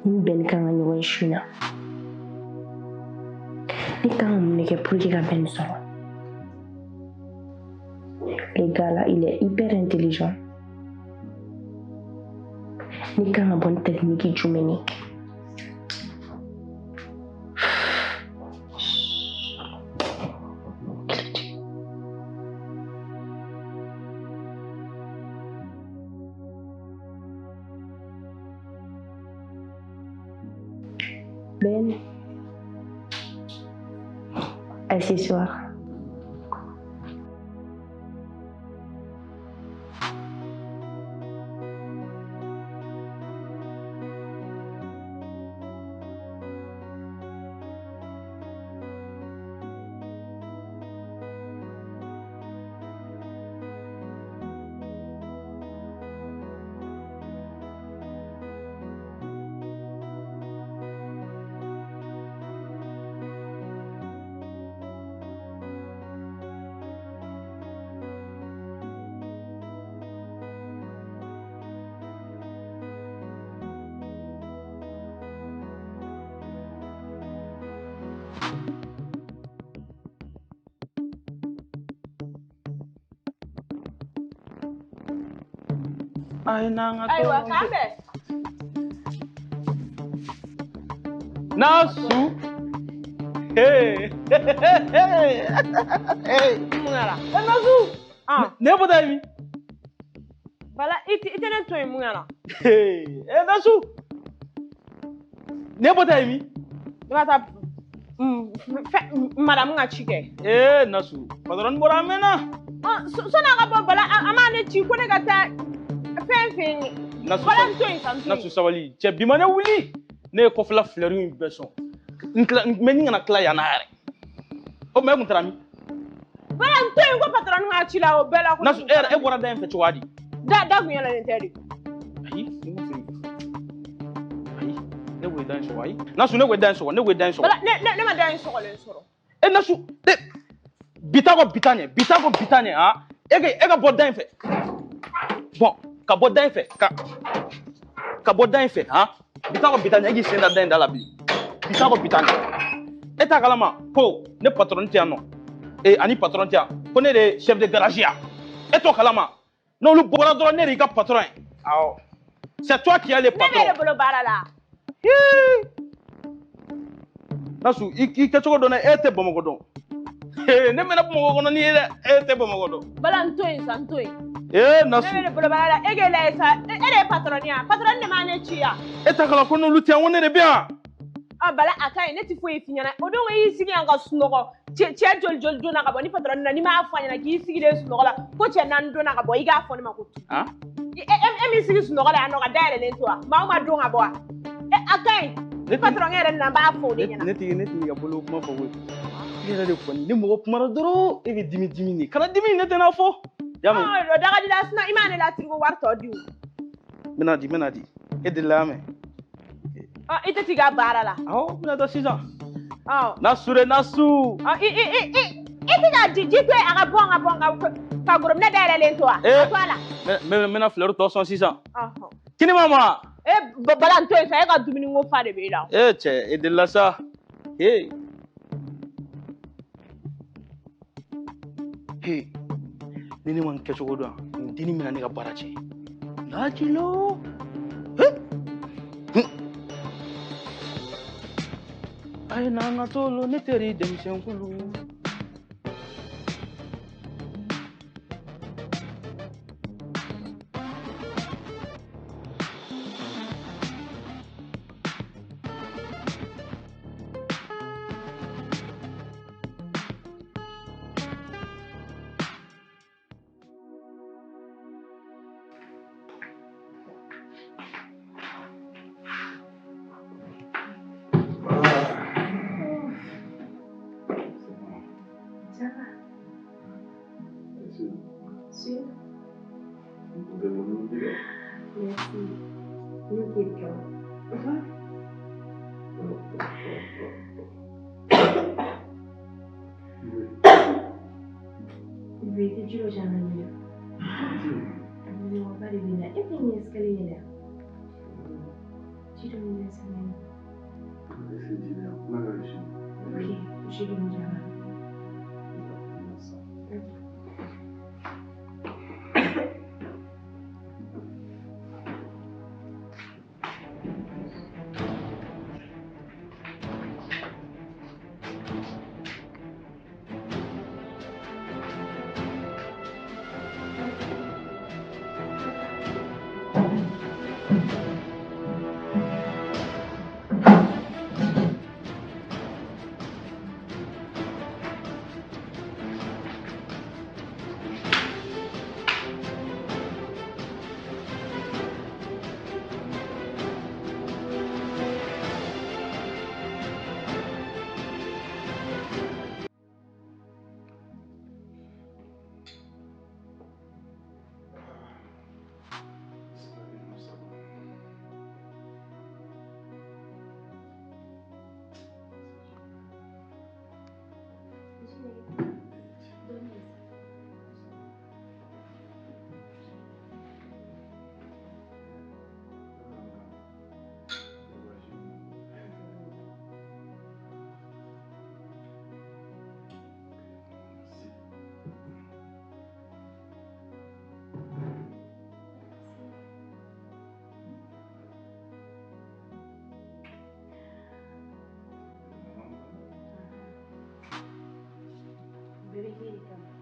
Ni Ben kan ka ɲɔgɔn su na. Ni kan ka mun de kɛ pour que ka Ben sɔrɔ? Le gars là, il est hyper intelligent. Ni kan ka bonne technique jumɛn de? Ben, assieds-toi. Aywa, Kambe. Nasu. Hey. Mungala. Nasu. Ne bota mi. Bala itene to mungala. Hey, Nasu. Ne bota mi. Ngata madam ngachike. Nasu. Padron bora mena. So na ka bala amane chi ko ne gata fen. Nasu. Bala to insantu. Nasu sawali. Che bimane wuli. Ne ko fla fleur une beson. Meni ngana kla ya nare. O me kun trami. Bala to ko patron ngachila o bela ko. Nasu bora da en fe chwadi. Da gunyala ntedi. Ayi, ne we dan so ayi. Nasu ne we dan so. Bala ne ma dan so ko len soro. Nasu bitago bitanye ha. Ega bo dan fe. Bon, ka bo dan fe. Ka bo dan fe ha. Bitago bitanye egi senda dan da la bli. Bitago bitanye. Eta kalama ko ne patron ti ano. Ani patron ti ko ne de chef de garage ya. Eto kalama. Non le bora dro ne ka patron. Ah. C'est toi qui es le patron. Ne le bolo barala. Nasu iki ke choko dona ete bomo godon. Ne mena bomo godon ni ete bomo godon. Bala ntoi santoi. Nasu. Ne le bolo barala egele sa ere patronia. Patron ne mane chia. Eta kala ko no lutia woni de bien. Bala akai ne ti fo efinyana. Odo we yisigi anga sunogo. Che jol dona ka boni patron na ni ma afanya na ki yisigi de sunogo la. Ko che nan dona ka bo iga afo ni makutu. Ah? Emi sigi sunogo la no ka dale le ntoa. Ma donga bo. Akai. Patron ere na ba afo de nyana. Ne ti ga bolo kuma fo we. Ira de foni ni mo kuma doro e be dimi ni. Kana dimi ne tena fo. Ya me. Daga di lasna imane la trigo warto diu. Menadi. E de la me. Ite tiga barala. Mina da 6 ans. Nasu. Ite ga jikwe aga bonga ka gurum ne dele le ntoa. Atwala. Mena fleur to 600. Kini mama. Bala ntoe sa ga dumini ngo fa de be la. Che, e de la sa. Hey, nini man kecho godo. Dini mina ni ga barache. Lajilo. Ay na nga tolo ne teri dem senkulu. Jeudi de la semaine. C'est divers. On a vérifié. Ok, jeudi de la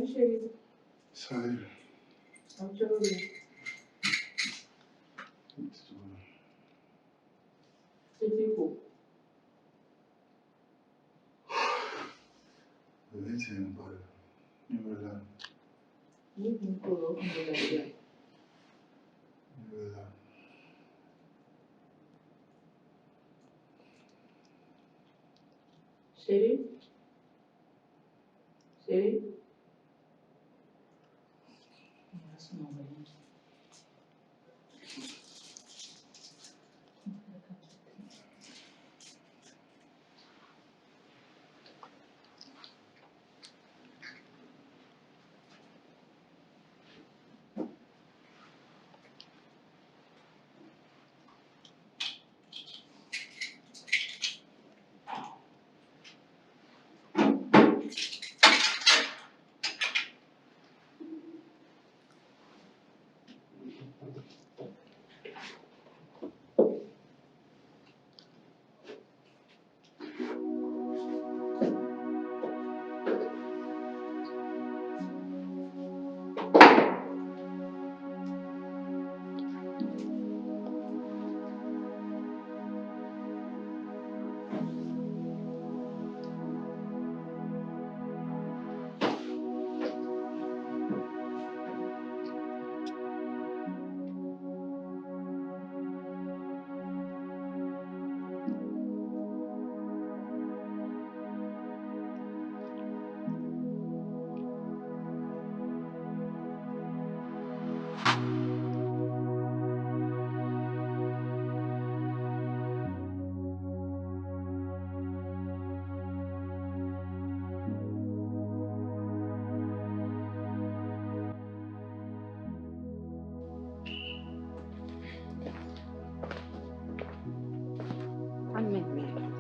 Salut chérie. Salut. Donc tu reviens. C'était beau. Oui, c'est un peu. Voilà. Oui, mon colo, on va dire. Voilà. Chérie. Chérie. Laisse-moi envoyer.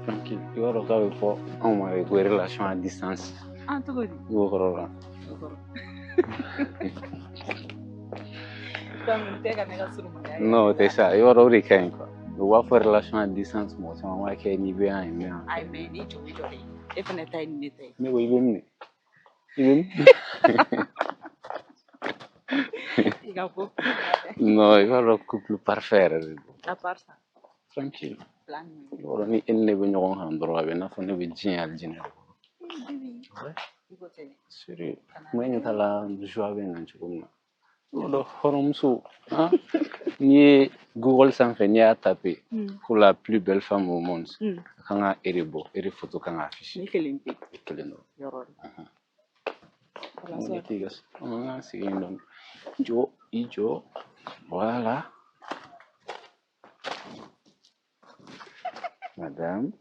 Tranquille. Il va regarder pour on m'a une relation à distance. Ah, tu connais. Il va regarder. Non, c'est ça. Il va regarder quand quoi. Il va faire relation à distance. Moi, ça m'a fait ni bien ni bien. Ay, mais ni joli joli. Et fana taille ni taille. Mais oui, il vient. Il a beau. Non, il va le couple parfait. À part ça, Tranquille. plan. Il va ni il ne veut ni on a droit. Il n'a pas ne veut dire al dîner. Ouais. Sérieux. Moi, il est là, je vais venir chez vous. Le Horomso, hein? Ni Google sans fait ni à taper pour la plus belle femme au monde. Quand on Eribo, Eri photo quand on affiche. Ni kelimpi. Quel nom? Yorol. On est égas. On a c'est un nom. Ijo, voilà. Madame.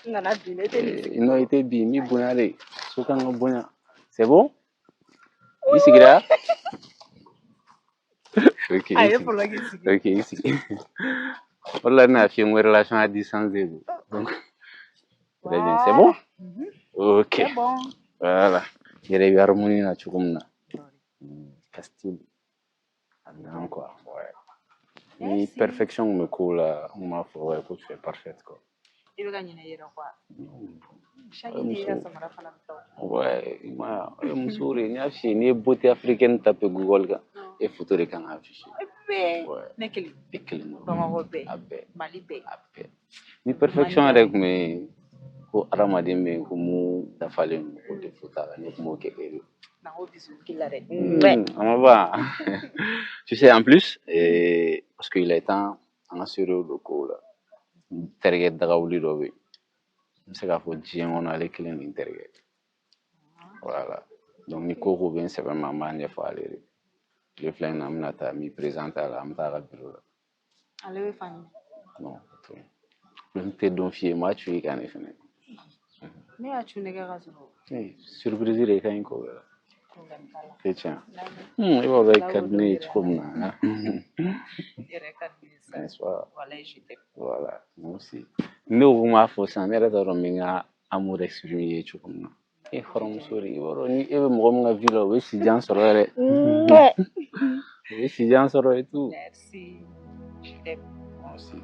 Nana dîner t'es Il n'a été bien, mi bonaré. Ce qu'on a bonar. C'est bon? Ici, là. Ok. Aïe, pour la guise. Ok, ici. Voilà, on a fait une relation à distance. Donc, c'est bon? Ok. C'est bon. Voilà. Il y a des harmonies là, tu comprends? Castille. Adam, quoi. Ouais. Ni perfection me coule, on m'a fait, ouais, que tu es parfaite, quoi. Il va gagner une quoi. Chaque idée, ça m'a fait la Ouais, je me souviens, il y a une beauté africaine tapé Google, et photo de quand affiché. Ouais. Ouais. Ne kelim. Piquelino. Bamako be. Abe. Mali be. Abe. Ni perfection avec me, ko aramadi me, ko mu dafalen ko de photo, ni ko mo kekere. Nango bisu kilare. Va. Tu sais, en plus, parce qu'il est temps, on a sur le coup, là. Terre d'Agaouli Robi. C'est qu'à faut dire, on a les clients intérieurs. Voilà. Donc, Nico Roubin, c'est vraiment ma manière de faire. Le flingue n'a pas mis présent à la bureau. Allez, famille. Non, tout. Le thé d'un fier, moi, tu es qu'un effet. Mais as-tu une guerre à ce moment? Surprise, il est quand même. C'est tiens. Il va avec cadenas, tu comprends. N'est-ce pas? Voilà, moi aussi. Nous, on m'a fait ça, mais là, on m'a amour exprimé, tu comprends. Et from sorry, ni ebe mo nga vilo we si jan soro re. We si jan soro et tout. Merci. Je t'aime. Moi aussi.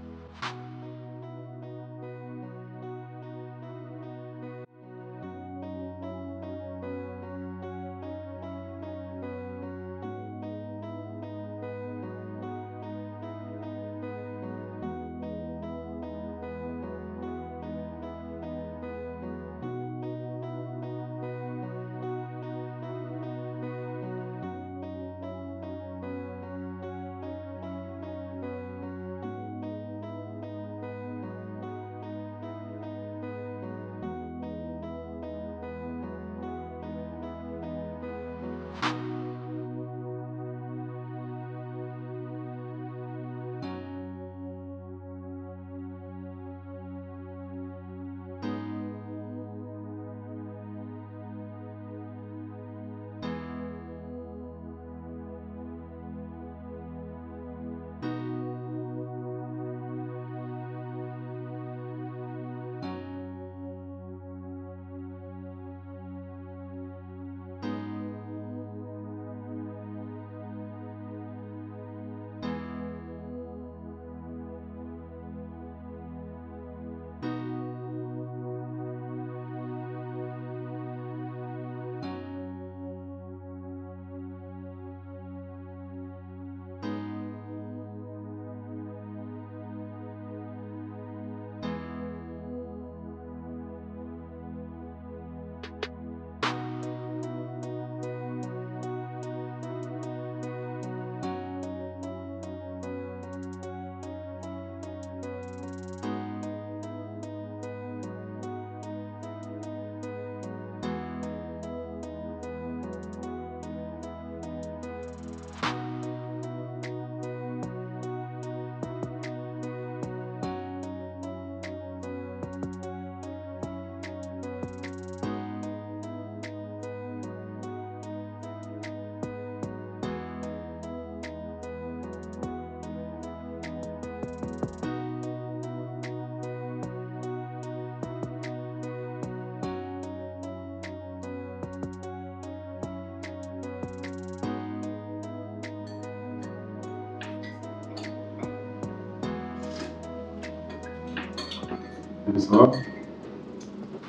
Ça va?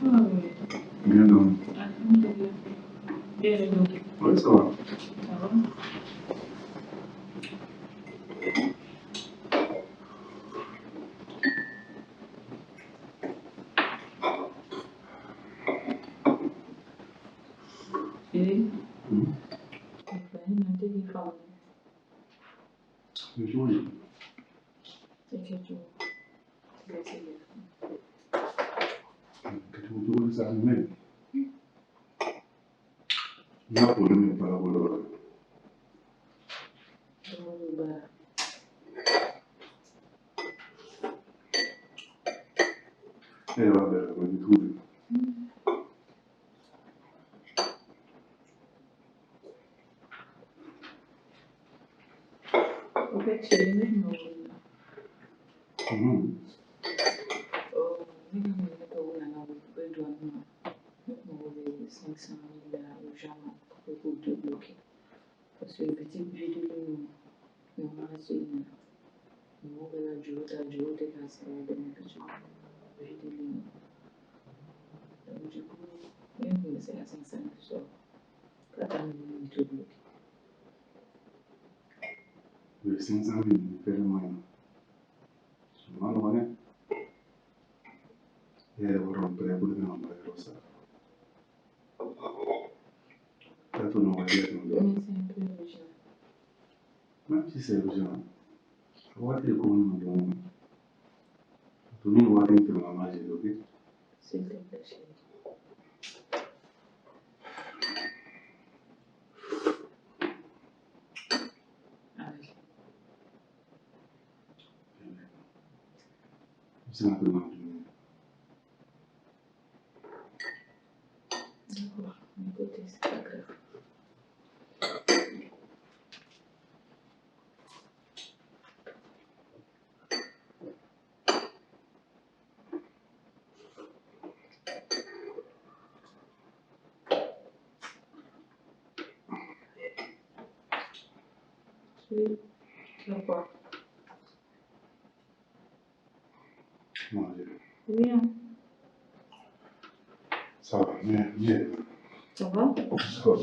Ah oui. Bien dormi. Alhamdulillah. Bien dormi. Oui, ça va. Ça va? Et nanti di kamu C'est joli. c'est tout. C'est Que tu me trouves ça même. N'a pas le même parabole. Bah, Elle va vers la bonne trouve. en fait, c'est le même nom. Oh, mais on est pas où on a besoin de 500 000 urgemment pour vous de bloquer. Parce que le petit budget de nous, nous on a assez. Nous on a du haut à du haut de la série de mes petits budget de nous. Donc du coup, même si c'est à 500 000, ça va nous tout bloquer. Le 500 000, il fait le moyen. Souvent, on est. Et elle va remplir pour le nombre de roses. Là, tout le monde va dire que Mais c'est un peu original. même si c'est urgent, on va dire comment nous devons. Tout le monde va dire que la magie est ok. S'il te plaît, chérie. Allez. C'est un peu mal. D'accord. Écoutez, c'est pas grave. Oui. D'accord. Manger. Oui, hein. Ça va, mais. Ça va? Ça va.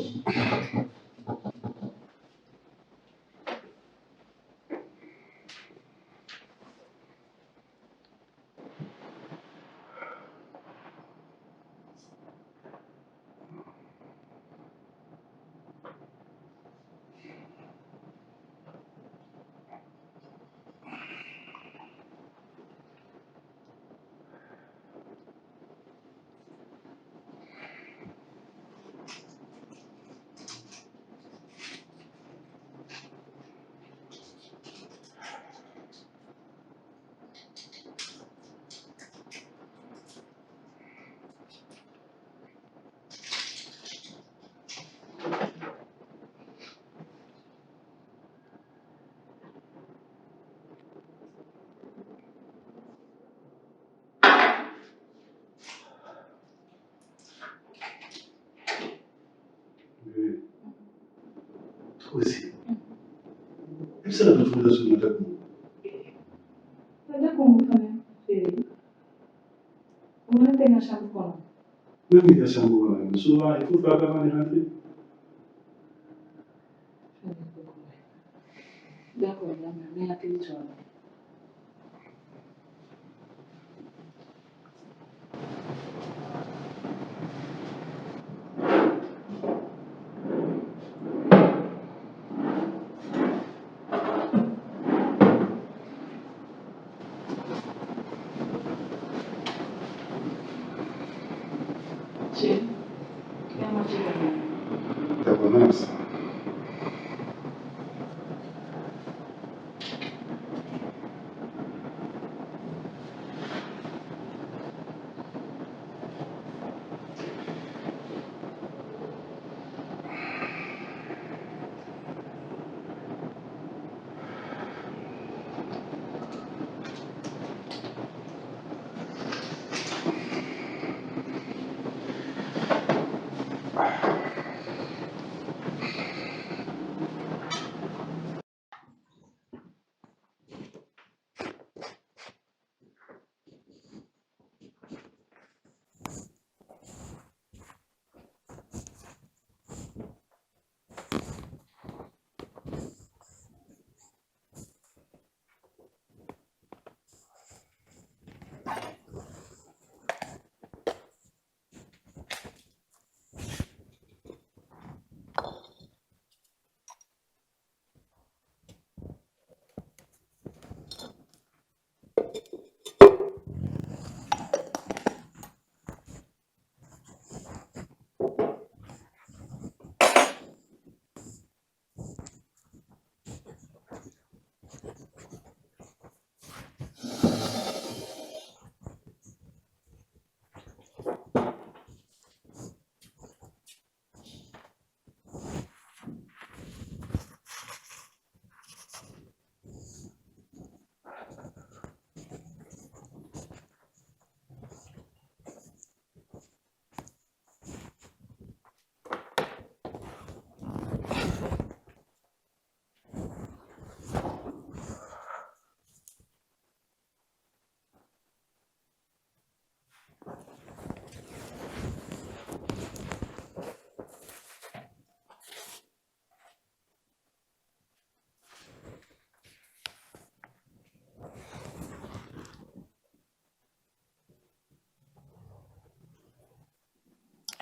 Toi aussi. Est-ce que tu trouves que c'est notre coup? Ada como também, filho. Uma tem a chave com. Même si c'est un bon, souvent, il faut faire avant de rentrer. D'accord, mais attends, tu vois. Chérie, viens manger demain. Ta bonne.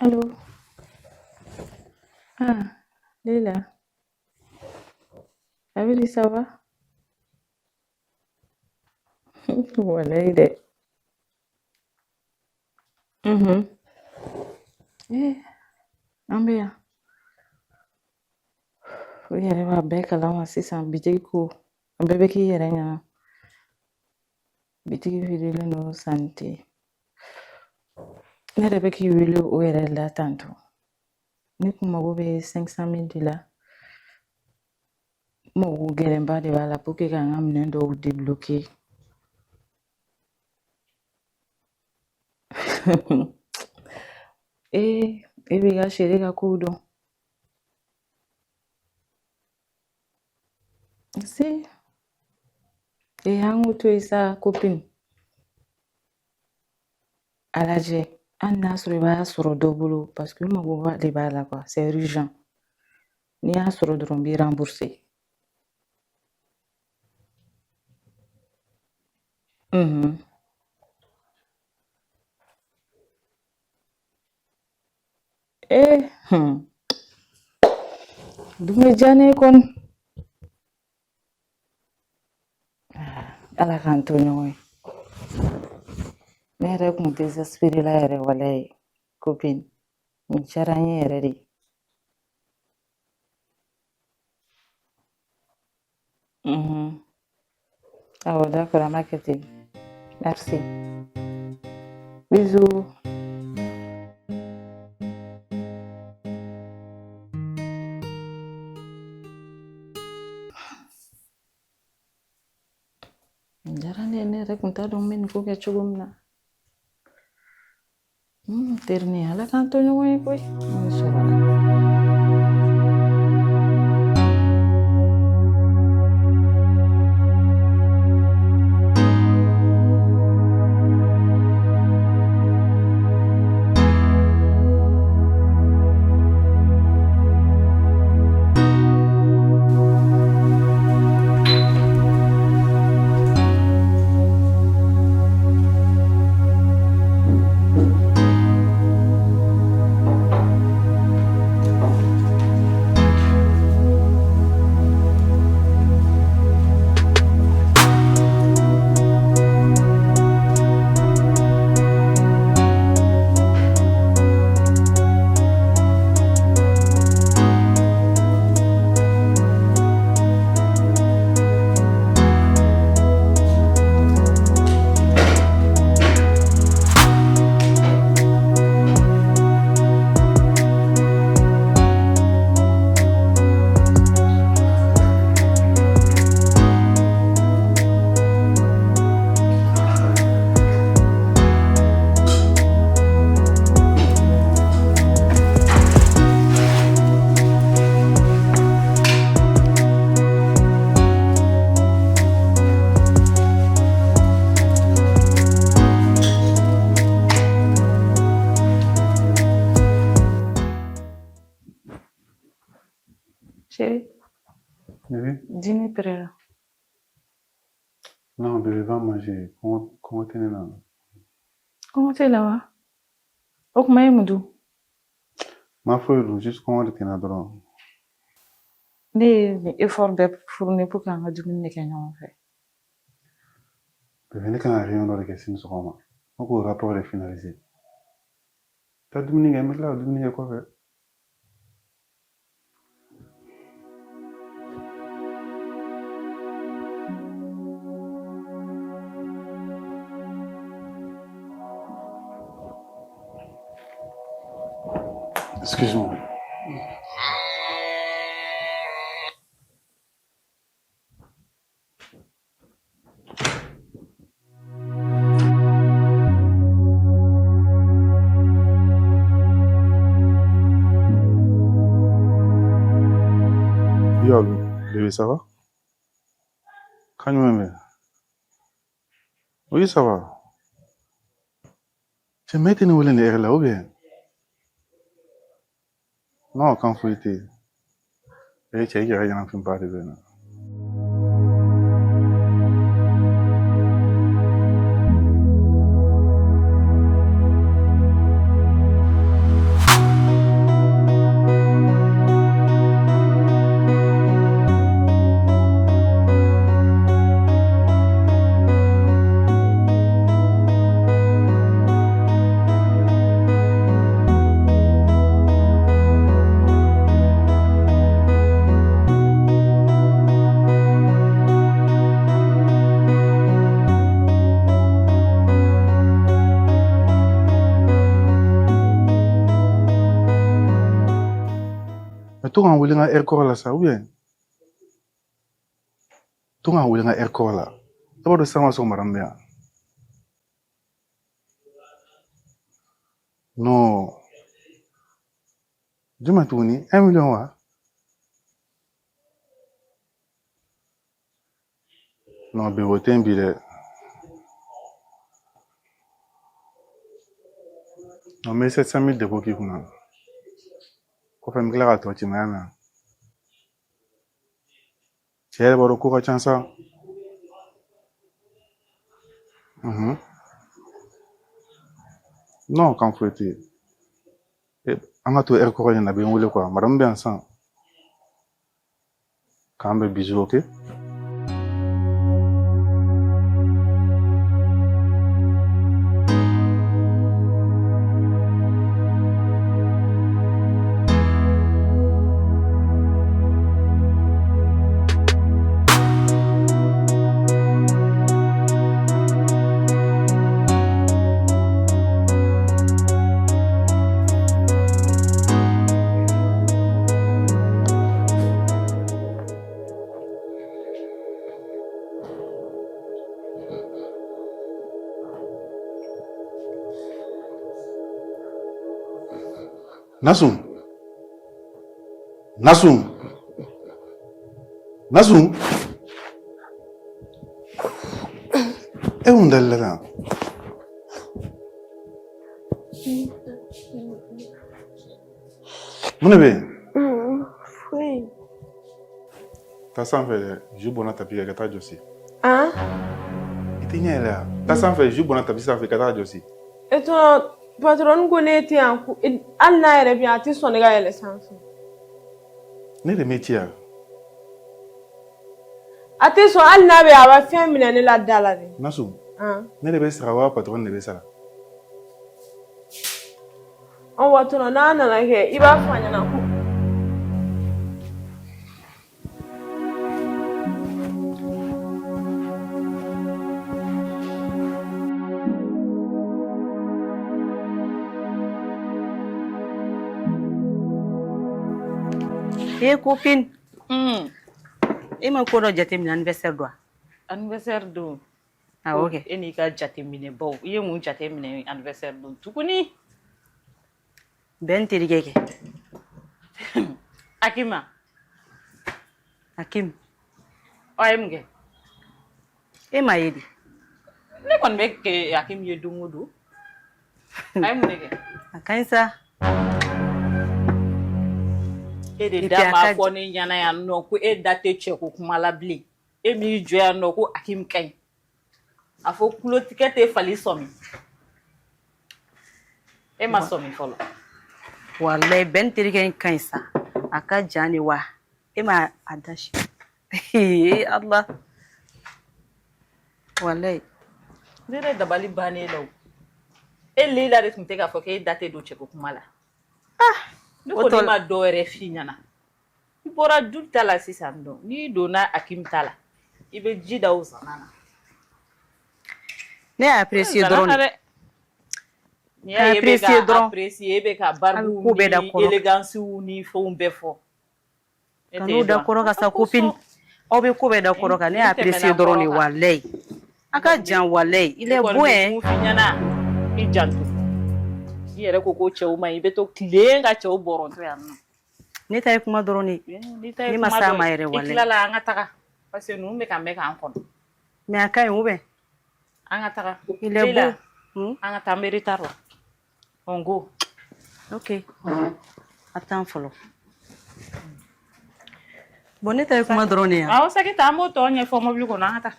Allô? Ah, Leila. Ah oui, ça va? Wallahi de. An bɛ yan. O yɛrɛ b'a bɛɛ kalama sisan bitigi ko. A bɛɛ bɛ k'i yɛrɛ ɲɛna. Bitigi wililen don sanni tɛ. Ne yɛrɛ bɛ k'i wele o yɛrɛ la tantɔ. Ne kun mago bɛ 500 000 de la. N mago gɛlɛnba de b'a la pour que ka n ka minɛn dɔw débloquer. E b'i ka chéri ka kow dɔn. Si. An k'o to yen sa copine. A lajɛ hali n'a sɔrɔ i b'a sɔrɔ dɔ bolo parce que n mago de b'a la quoi, c'est urgent. N'i y'a sɔrɔ dɔrɔn n b'i rembourser. Dun diya ne kɔni. Ala k'an to ɲɔgɔn ye. Ne yɛrɛ kun désespéré la yɛrɛ walahi copine. Nin diyara n ye yɛrɛ de. Awɔ d'accord an b'a kɛ ten. Merci. Bisous. Nin diyara ne ye, ne yɛrɛ kun t'a dɔn n bɛ nin ko kɛ cogo min na. Teri Ala k'an to ɲɔgɔn ye koyi. N sɔrɔ la. Chérie, Oui. dîner prêt là. Non, bébé, va manger. Comment t'es là? Comment t'es là? O kuma ye mun dun? Ma foyi juste comment t'es là dɔrɔn. Ne ye nin effort bɛɛ fourni pour que an ka dumuni de kɛ ɲɔgɔn fɛ. Bébé, ne kan ka réunion dɔ de kɛ sini sɔgɔma. N k'o rapport de finaliser. Taa dumuni kɛ, n bɛ tila ka dumuni kɛ kɔfɛ. Excuse-moi. Yo, bébé, ça va? Quand même. Oui, ça va. Tu m'as été nouvelle en là ou bien? Non, quand faut été. Et tu as dit rien en film pas de venir. Mais tout en voulant un air corps là, ça, ou bien? Tout en voulant un air corps là. D'abord de ça, on va madame bien. Non. Dis-moi tout, 1 million, ouais. Non, mais vous un billet. Non, mais 700 000 de vous qui vous Quoi fait me clair à toi, tu m'as tu es d'abord au cours à chanson. Non, quand vous êtes. On a tout air corps, il y en a bien ou quoi. Madame bien ça. Quand même bisous, ok? Nasum. E un dell'età. Mon bébé. Oui. Ta sans fait je bonne tapis avec ta Josie. Hein? Il est là. Ta sans fait je bonne tapis avec ta Josie. Et toi, patron connaît un coup. Elle n'a rien bien. Tu sonnes à l'essence. Ne le métier. Attention, elle n'avait pas fait un million de la dollar. Nasum. Hein? Ne le baisse rawa patron ne baisse là. On va tourner dans la guerre. Il va faire un coup. Eh copine. E ma ko do jateminɛ anniversaire do. Anniversaire do. Ah ok. E ni ka jateminɛ baw. I ye mun jateminɛ anniversaire do tuguni. Ben terikɛ kɛ. Akima. Hakim. Ɔ ye mun kɛ? E ma ye di. Ne kɔni bɛ kɛ Hakim ye don o don. A ye mun de kɛ? A ka ɲi sa. E de da ma fɔ ne ɲɛna yan nɔ ko e da tɛ cɛ ko kuma la bilen. E m'i jɔ yan nɔ ko Hakim ka ɲi. A fɔ kulotigɛ tɛ fali sɔmi. E ma sɔmi fɔlɔ. Wallahi Ben terikɛ in ka ɲi sa. A ka jan de wa. E ma a dasi. Allah. Wallahi. Ne yɛrɛ dabali bannen la o. E Leyila de tun tɛ k'a fɔ k'e da tɛ don cɛ ko kuma la. Ne kɔni ma dɔ wɛrɛ f'i ɲɛna. I bɔra du ta la sisan nɔ. N'i donna Hakim ta la, i bɛ ji da o zana na. Ne y'a apprécié dɔrɔn de. N'i y'a ye e bɛ ka apprécier, e bɛ ka barbu ni élégance ni fɛnw bɛɛ fɔ. Kan'o da kɔrɔ ka sa copine. Aw bɛ ko bɛɛ da kɔrɔ kan. Ne y'a apprécié dɔrɔn de wallahi. A ka jan wallahi. Il est beau hein. Mun f'i ɲɛna, i janto. I yɛrɛ ko ko cɛw ma ɲi, i bɛ to tilen ka cɛw bɔrɔntɔ yan nɔ. Ne ta ye kuma dɔrɔn de. Ne ma s'a ma yɛrɛ wallahi. I tilala an ka taga parce que ninnu bɛ ka mɛn k'an kɔnɔ. Mais a ka ɲi ou bien? An ka taga. Il est beau. An ka taa n bɛ retard la. On go. Ok. Attends fɔlɔ. Bon ne ta ye kuma dɔrɔn de yan. Awɔ Sakita, an b'o tɔ ɲɛfɔ mobili kɔnɔ an ka taa.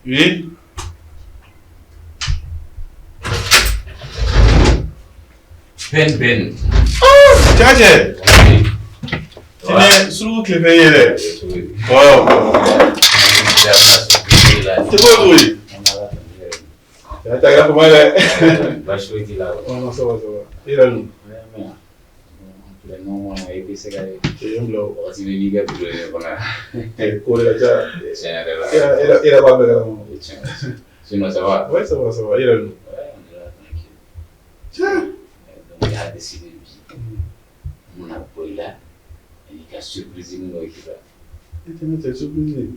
Oui. Ben. Tchaje. Tine suru klefe yele. Wow. C'est bon oui. T'as gagné comment là? Bashwe kila. Oh non ça va. Il a nous. non, e queste cose. Io lo Si vedi che tu le fai. quello già era va bene. Si non sa va. Ouais, ça va. Il a le. Tiens. Donc il a décidé mon appui là. Il a surprisé nous qui va. Il était surpris.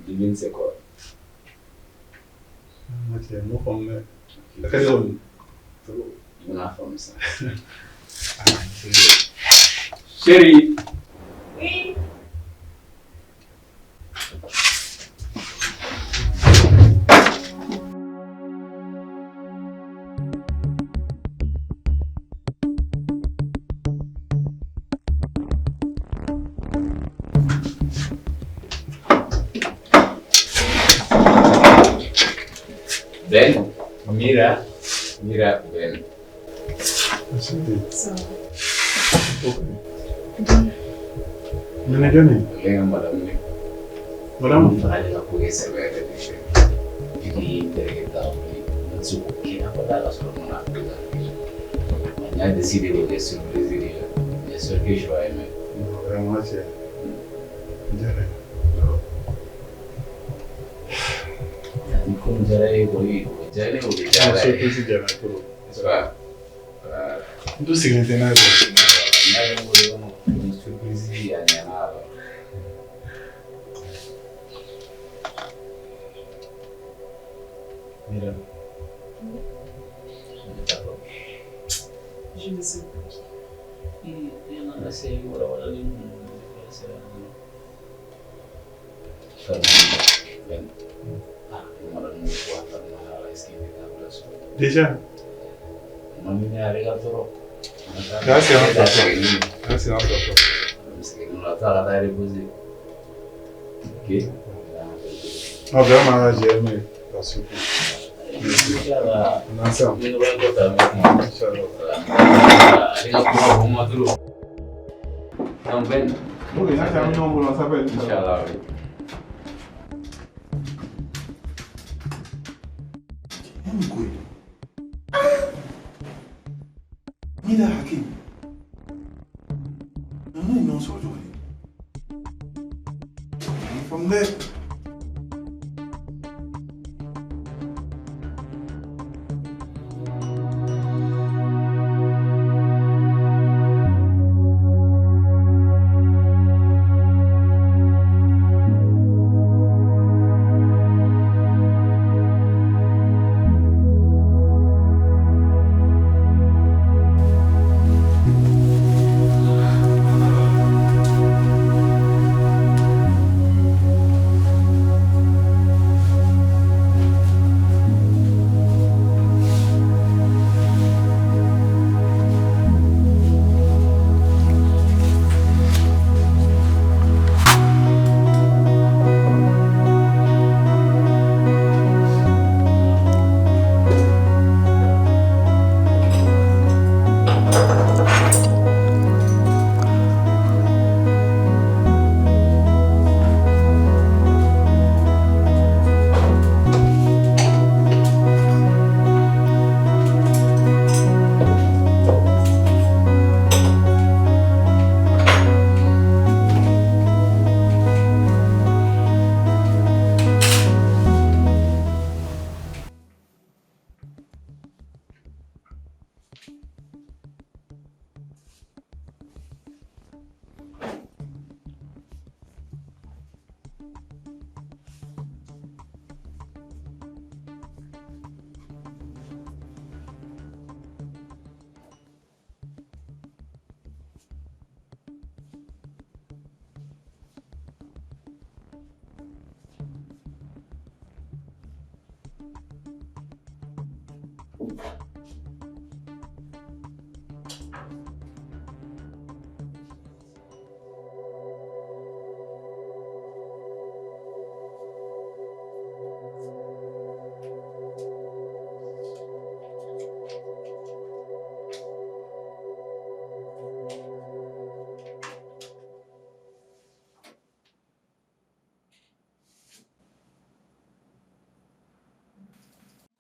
Divine c'est quoi? Tiens, mon femme. La cadeau. On a fait ça. Chérie. Oui. Ben, mira Ben. Ça. Nene Johnny. Lenga madame. Madame. Fale la puoi sapere di interessa su che ha parlato solo non ha più. Ma ne decide che sorpresa è sorpresa che vai me. Vraiment c'est. Dirait. Come direi poi, direi o Sorpresa dirait tout. Insomma, Tu sei che te ne hai. non volevo una sorpresa di Anna. Mira. Je ne sais pas. Io non sei ora di essere. Ben. Ma non può fare la schifezza adesso. Déjà. Non mi ha regalato. Grazie a te. Grazie a te. Non la fa dare così. Che? Ah, vraiment, j'ai aimé la surprise. On a ça. Mi dovrei portare. Non ben. Ok, là, c'est un nom pour s'appelle. Inshallah. Mira Hakim. Non so joli. From there.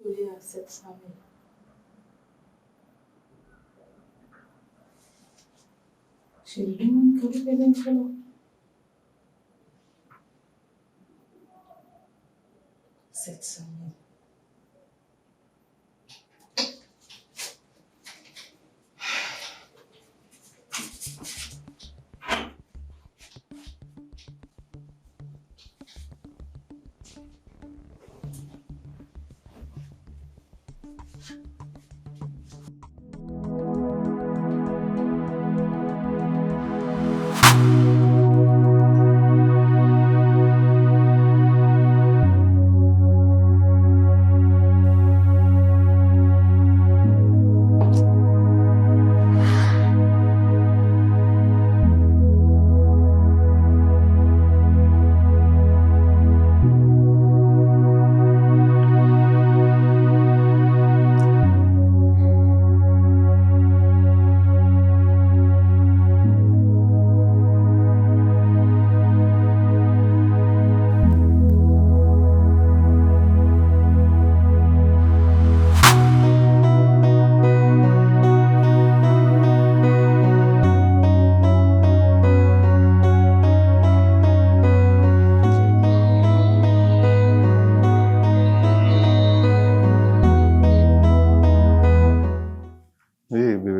Oui, à 700 000. Chérie, demande que vous avez un peu. 700 000.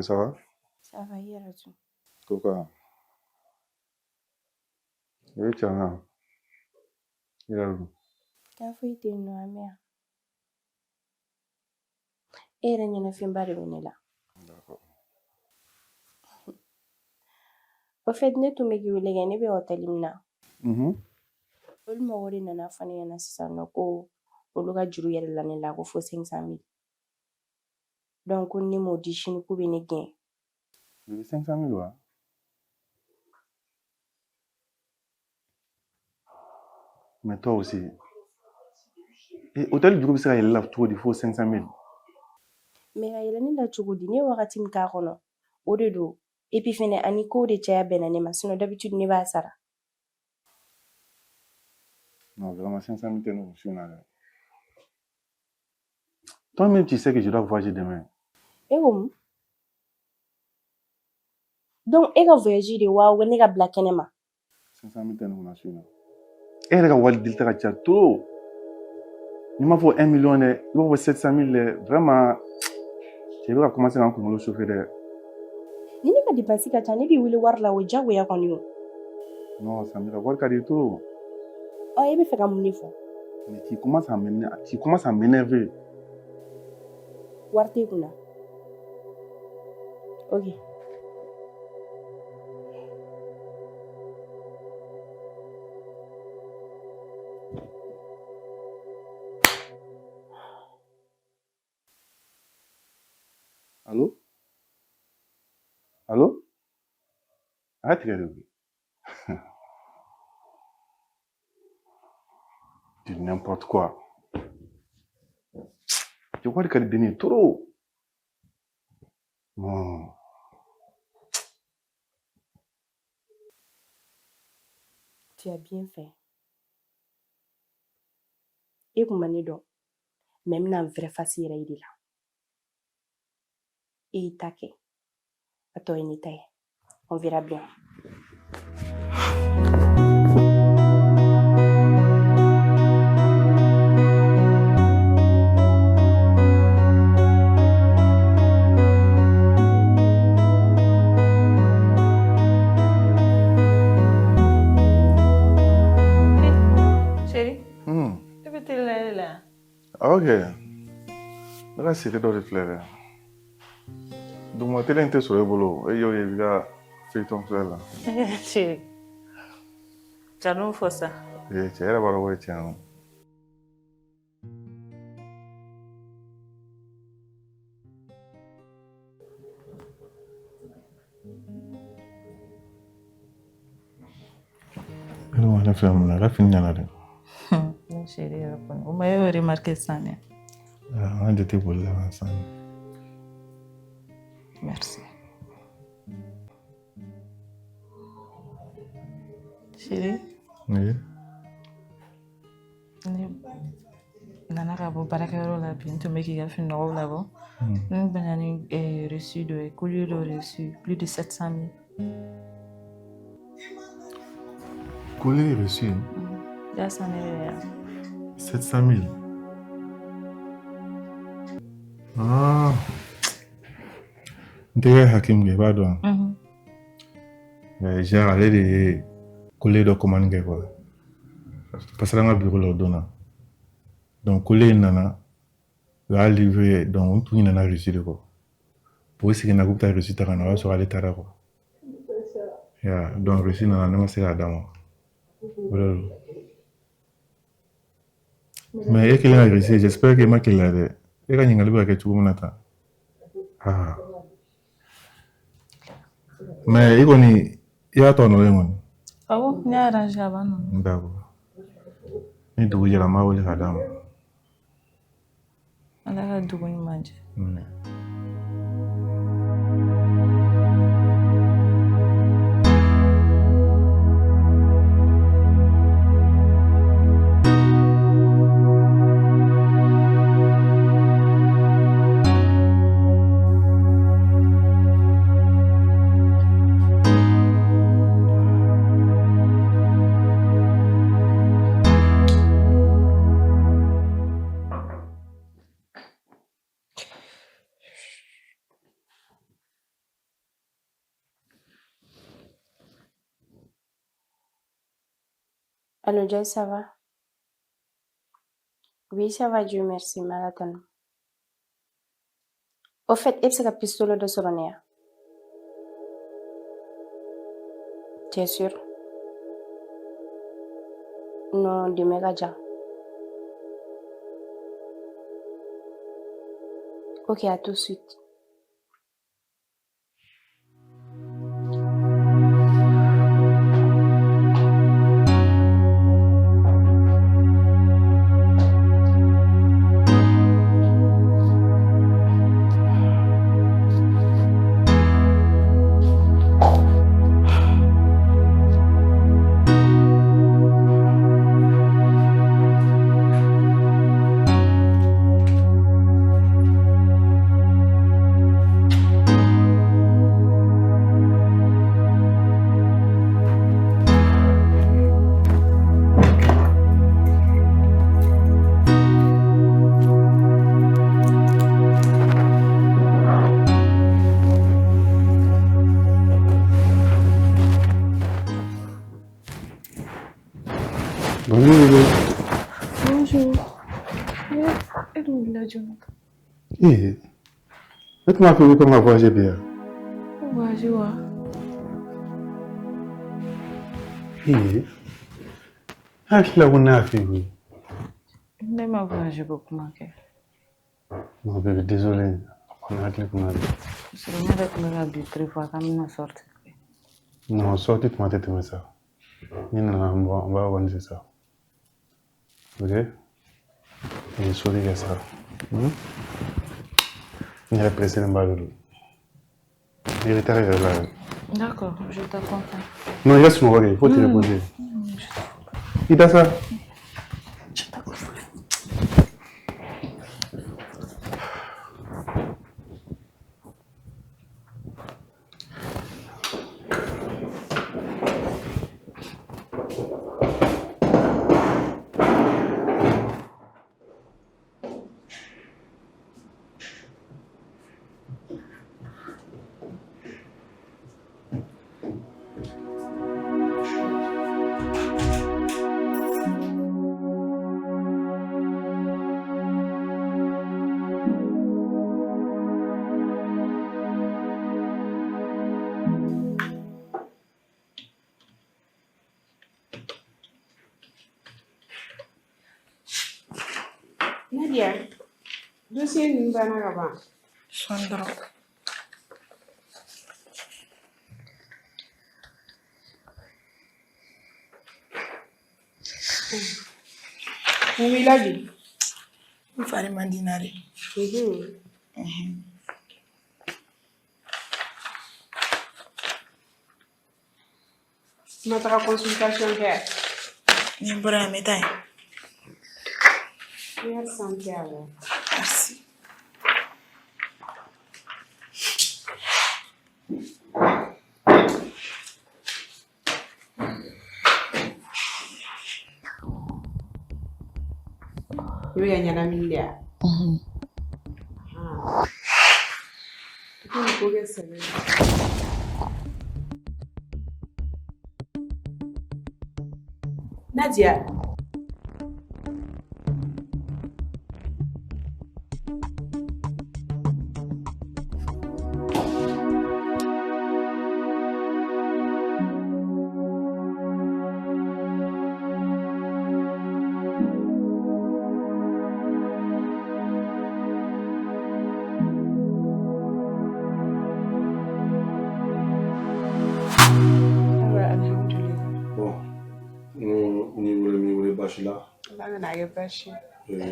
Ça va? Ça va, hier et tout. Pourquoi? Oui, tu en as. Il a où? Quand faut y une amie. Et il y a une fille barre venir là. D'accord. Au fait, ne tout me qui voulait gagner be hôtel imna. Ol mo wori nana fani yana sisan no ko olu ka juru yɛrɛ la ne la ko fo 500 000. Donc ni mo di chine ku be ne gain. 500 000 ouais. Mais toi aussi. Et hôtel du groupe ça il lave tout il faut 500 000. Mais il a ni la chugudi ne wakati mka kono. O de do. Et puis fene ani ko de chaya benane ma sinon d'habitude ne ba sara. Non, vraiment 500 000 t'es non, je suis là. Toi-même tu sais que je dois voyager demain. Et où? Donc et quand voyager de wa ou ne ga black enema. 500 000 t'es non, je suis là. Et les gars wal dil ta cha trop. Il m'a faut 1 million il faut 700 000 vraiment. Je vais commencer à me chauffer de. Ni ne ka dépenser ka tane bi wili war la o jago ya kon yo. Non, ça me va pas du tout. Oh, il me fait comme une fois. Mais tu commences à m'énerver. Warte kuna. Ok. Allô? Allô? Arrête de rêver. Tu dis n'importe quoi. Tu vois que tu trop. Non. Tu as bien fait. Et comme on est donc, même dans vrai facile il est là. Et il taquet. À toi il est. On verra bien. Chérie, tu peux te lever là. Ok. Là, c'est que dans les fleurs. Donc, moi, tu es intéressé sur le boulot. Et il a fait ton frère là. Chérie, tu as non fait ça. Et tu es là, voilà, ouais, tiens. Alors, la femme là, la fille n'a rien. Chérie, vous m'avez remarqué ça, né? On a été pour là ensemble. Merci. Chérie? Oui. Nana ka bɔ baarakɛyɔrɔ la bi n tun bɛ k'i ka fini nɔgɔw labɔ ne bɛna ni reçu dɔ ye collier dɔ reçu plus de 700 000 Collé reçu. Là, ça n'est 700 000. Ah. Ndege Hakim ge ba don. J'ai allé de coller de commande ge quoi. Parce que dans le bureau leur donna. Donc coller nana la livrer donc tout nana reçu de quoi. Pour essayer na groupe ta reçu ta kana sur aller ta quoi. Ya donc reçu nana na c'est la dame. Voilà. Mais il a reçu, j'espère que ma qu'il a de. Il a n'y a pas que tu m'en attends. Ah. Mais il a ton nom. Ah bon, il y a arrangé avant. D'accord. Il doit y avoir ma ou la dame. Elle a dû y manger. Allô, Jay, ça va? Oui, ça va, Dieu merci, Marathon. Au fait, est-ce que pistolet de Soronia? Tu es sûr? Non, de Megaja. Ok, à tout de suite. Bonjour. Et où est la Jonathan? Eh. Laisse-moi faire comme ma voix, j'ai bien. Ouais, je vois. Eh. Ah, je l'ai on a fait, oui. Mais ma voix, j'ai beaucoup manqué. Non, bébé, désolé. On a clé pour moi. Je suis venue avec le rabbi 3 fois quand il m'a sorti. Non, sortez de ma tête, mais ça. On va organiser ça. Ok? Et souris à ça. Il est pressé dans le bas. Il est arrivé là. D'accord, je t'accompagne. Non, il reste mon regard, il faut te reposer. Il a ça. Je t'accompagne. Nadia, dossier ni bana ka ban. Sandra. Mumi lagi. Il fallait m'en dîner. Notre consultation est. Ni bora médaille. Merci alors. Merci. I bɛ ka ɲanamini de wa? I ko ko kɛ sɛbɛn. Nadia.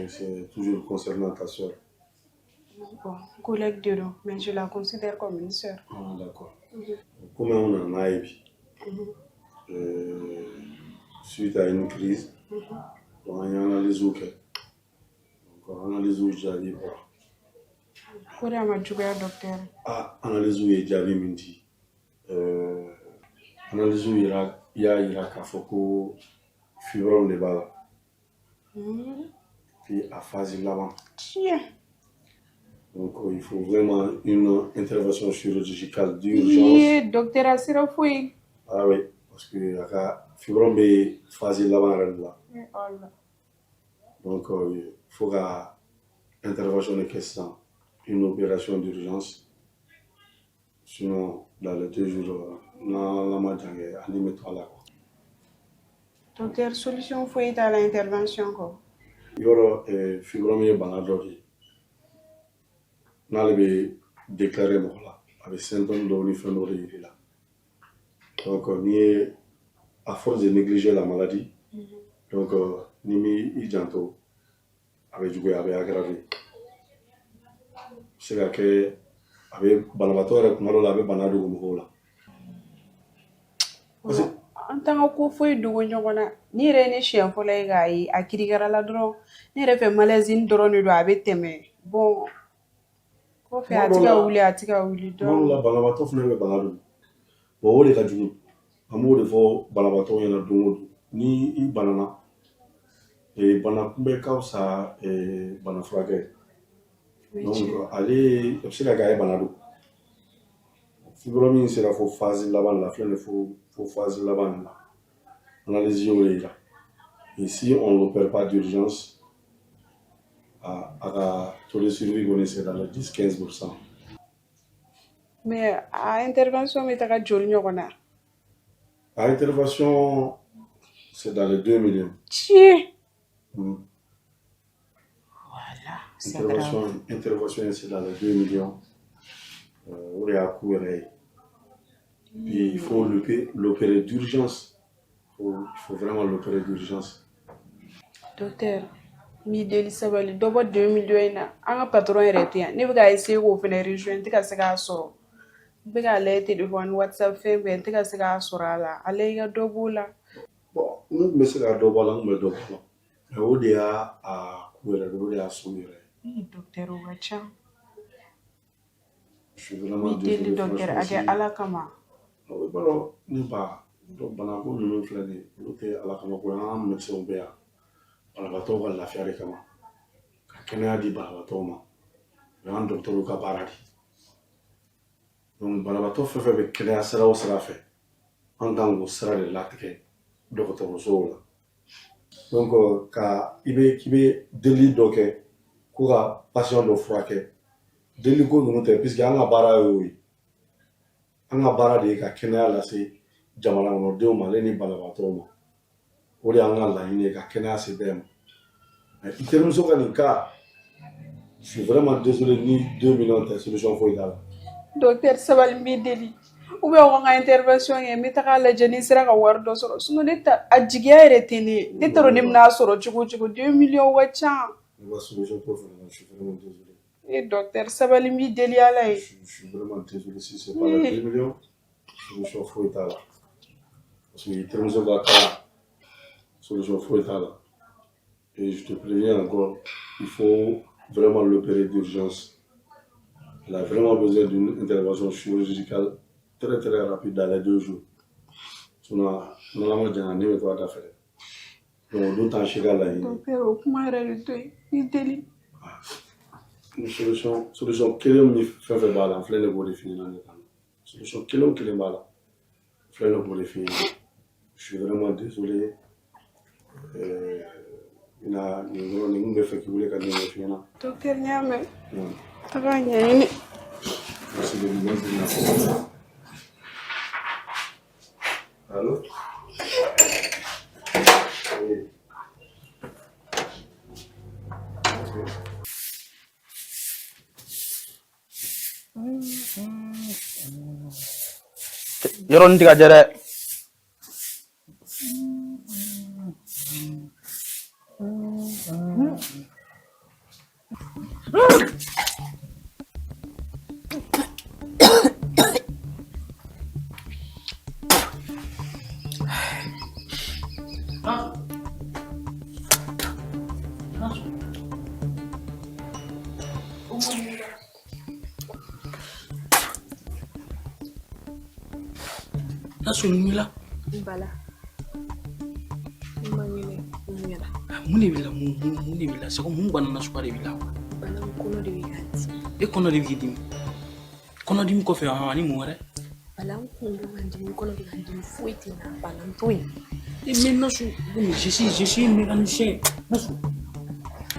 C'est toujours concernant ta soeur. Bon, collègue de nous, mais je la considère comme une soeur. Ah, d'accord. Comment on en a eu suite à une crise, on a analysé où on a analysé où j'avais quoi. Comment on a joué docteur? Ah, analysé où j'avais menti. Analysé où il y a qu'à faut fibrome de bas. Puis à phase l'avant. Tiens. Donc il faut vraiment une intervention chirurgicale d'urgence. Oui, docteur Assira Fouy. Ah oui, parce que la fibrome est phase l'avant là. Donc il faut une intervention de question, une opération d'urgence. Sinon, dans les 2 jours, on va aller mettre là. Docteur, solution Fouy dans l'intervention quoi? Il y aura fibrome et banadori. Nous allons déclarer avec symptômes de l'ifénorie là. Donc, à force de négliger la maladie, donc, nous avons aggravé. C'est que avec Banabator, nous avons banado en tant que foyi dogo ɲɔgɔnna ni yɛrɛ ni siɲɛ fɔlɔ ye k'a ye a kirikara dɔrɔn ne yɛrɛ fɛ malaise dɔrɔn de don a bɛ tɛmɛ bon kɔfɛ a tɛ ka wuli a tɛ ka wuli dɔrɔn la banabaatɔ fana bɛ bana don bon o de ka jugu an b'o de fɔ banabaatɔ ɲɛna don o don ni I banana bana kunbɛ ka fisa bana furakɛ donc ale bɛ se ka kɛ a ye bana don fibrome min sera fo phase laban la filɛ nin fo phase laban la analyse y'o de yira et si on l'opère pas d'urgence à la taux de survie on est dans les 10-15%. Mais à intervention bɛ taga joli ɲɔgɔn na? À intervention c'est dans les 2 millions. Tiens. Voilà, c'est grave. Intervention c'est dans les 2 millions. On est à court. Puis il faut l'opérer d'urgence. Il faut vraiment l'opérer d'urgence. Docteur, mi deli sabali dɔ bɔ 2 millions in na an ka patron yɛrɛ tɛ yan ne bɛ ka essayer k'o fana rejoindre n tɛ ka se k'a sɔrɔ n bɛ k'a lajɛ téléphone WhatsApp fɛn bɛɛ n tɛ ka se k'a sɔrɔ a la ale i ka dɔ b'o la. Bon n tun bɛ se ka dɔ bɔ a la n tun bɛ dɔ bɔ a la mais o de y'a ku yɛrɛ de o de y'a sun yɛrɛ. Docteur o ka ca. Je suis vraiment mi deli docteur a kɛ ala kama. O b'a dɔn ne ba bana ko ninnu filɛ nin ye olu tɛ ala kama ko an ka médecins bɛ yan banabaatɔw ka lafiya de kama ka kɛnɛya di banabaatɔw ma o y'an dɔgɔtɔrɔw ka baara de donc banabaatɔ fɛn fɛn bɛ kɛnɛya sira o sira fɛ an kan k'o sira de latigɛ dɔgɔtɔrɔsow la donc k'i bɛ deli dɔ kɛ ko ka patient dɔ furakɛ deli ko ninnu tɛ puisque an ka baara y'o ye an ka baara de ye ka kɛnɛya lase jamana kɔnɔdenw ma ale ni banabaatɔw ma o de y'an ka laɲini ye ka kɛnɛya se bɛɛ ma mais i terimuso ka nin cas je suis vraiment désolé ni 2 millions tɛ solution foyi t'a la. Docteur sabali n b'i deli ou bien o ka intervention kɛ n bɛ taga lajɛ ni sera ka wari dɔ sɔrɔ sinon ne ta a jigiya yɛrɛ tɛ ne ye ne t'a dɔn ne bɛna sɔrɔ cogo o cogo 2 millions ka ca. Ne ka solution t'o fana na je suis vraiment désolé. Docteur sabali n b'i deli ala ye. Je suis vraiment désolé si c'est pas les 2 millions solution foyi t'a la parce que i terimuso ka cas solution foyi t'a la et je te préviens encore il faut vraiment l'opérer d'urgence. Elle a vraiment besoin d'une intervention chirurgicale très très rapide dans les 2 jours. Sinon, normalement, je n'ai pas d'affaire. Donc, nous, t'en chiga là. Docteur, au moins, elle est délit. Une solution, quelle est une fait bala, fleur de beau définir dans le temps. Solution, quelle est bala, fleur de beau définir. Je suis vraiment désolé. Il y a une fait qui voulait qu'elle ne finisse. Docteur, Niamé. Travaille. Merci de nous. Allô? Oui. Yɔrɔnin tɛ ka jɛ dɛ. Nasulumila. Bala. Mangene umira. Muni bila sako mun banana sukari bila. Bala kono de wiganti. E kono de wigidimi. Kono dimi ko fe ani mo wore. Bala kono mandimi kono de wigidimi fuiti na bala ntoi. E men nasu je suis mécanicien. Nasu.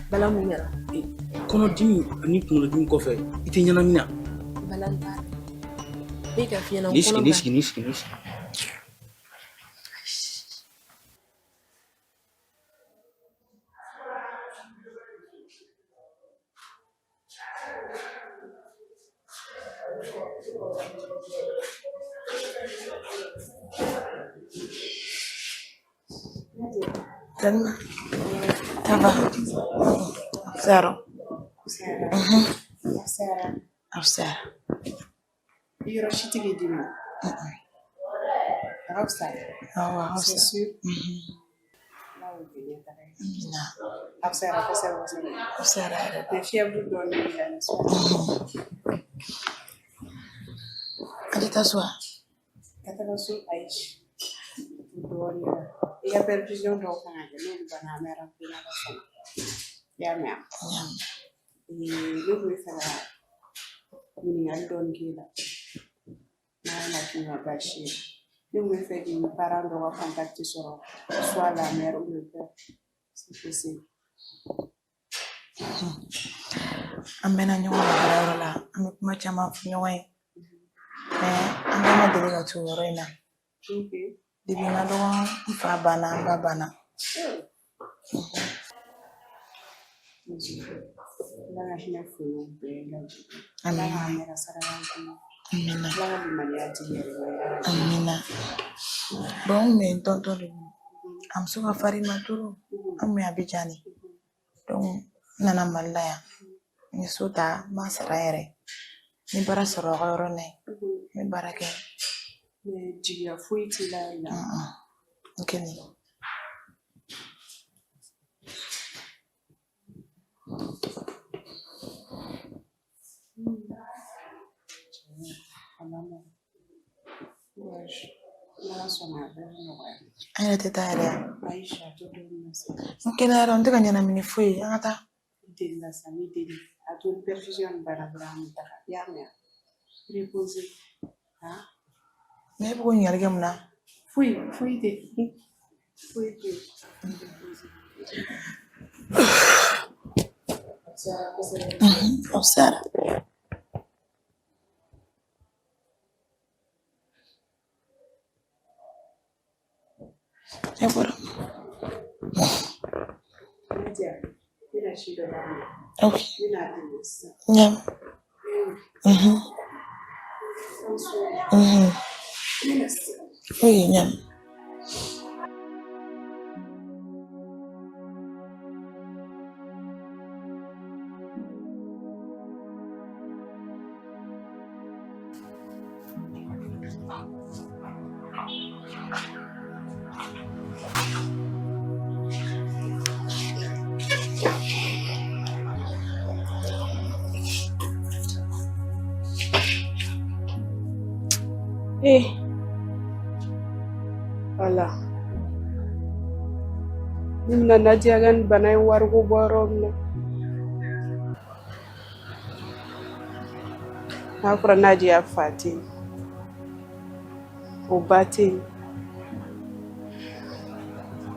Bala mumira. Kono dimi ani kono dimi ko fe ite nyana mina. Bala ntara. E ka fiena kono. Niski. Salma, ça va? Zero. Afsara. Yoro shitigi dimi. Afsara. Ah, C'est sûr. Afsara. Les fièvres donnent Allez t'asseoir. Aïch. Il y a perfusion donc nous banana rapina la sana. Ya mea. Le voulait faire une aldon kila. Na kina bashi. Le voulait faire une parent doit contacter sur soit la mère ou le père. C'est possible. Amena nyonga la la. Ame kuma chama nyonga. Amena delega tu roina. OK. Debi nga doon fa bana ba bana. La hina fu bela. Amina. Amina. La maniati. Amina. Bon me tonto de. Am suka fari maturu. Am ya bijani. Donc nana malaya. Ni suta masaraere. Ni bara sororo ne. Ni barake. Jiya fuiti la ina. Okay. Aina teta area. Aisha to do nasa. Mungkin ada untuk kanyana mini fui, angata. Deli nasa mi deli. Atun perfusion barabara muta. Ya mea. Reposer. Ha? Me buku nyari gamna. Fui de. Observa. Ya bueno. Okay. Ya. Oye, ya. Voilà. Nimna Nadia gan banay wargo borom na. Afra Nadia Fati. Obati.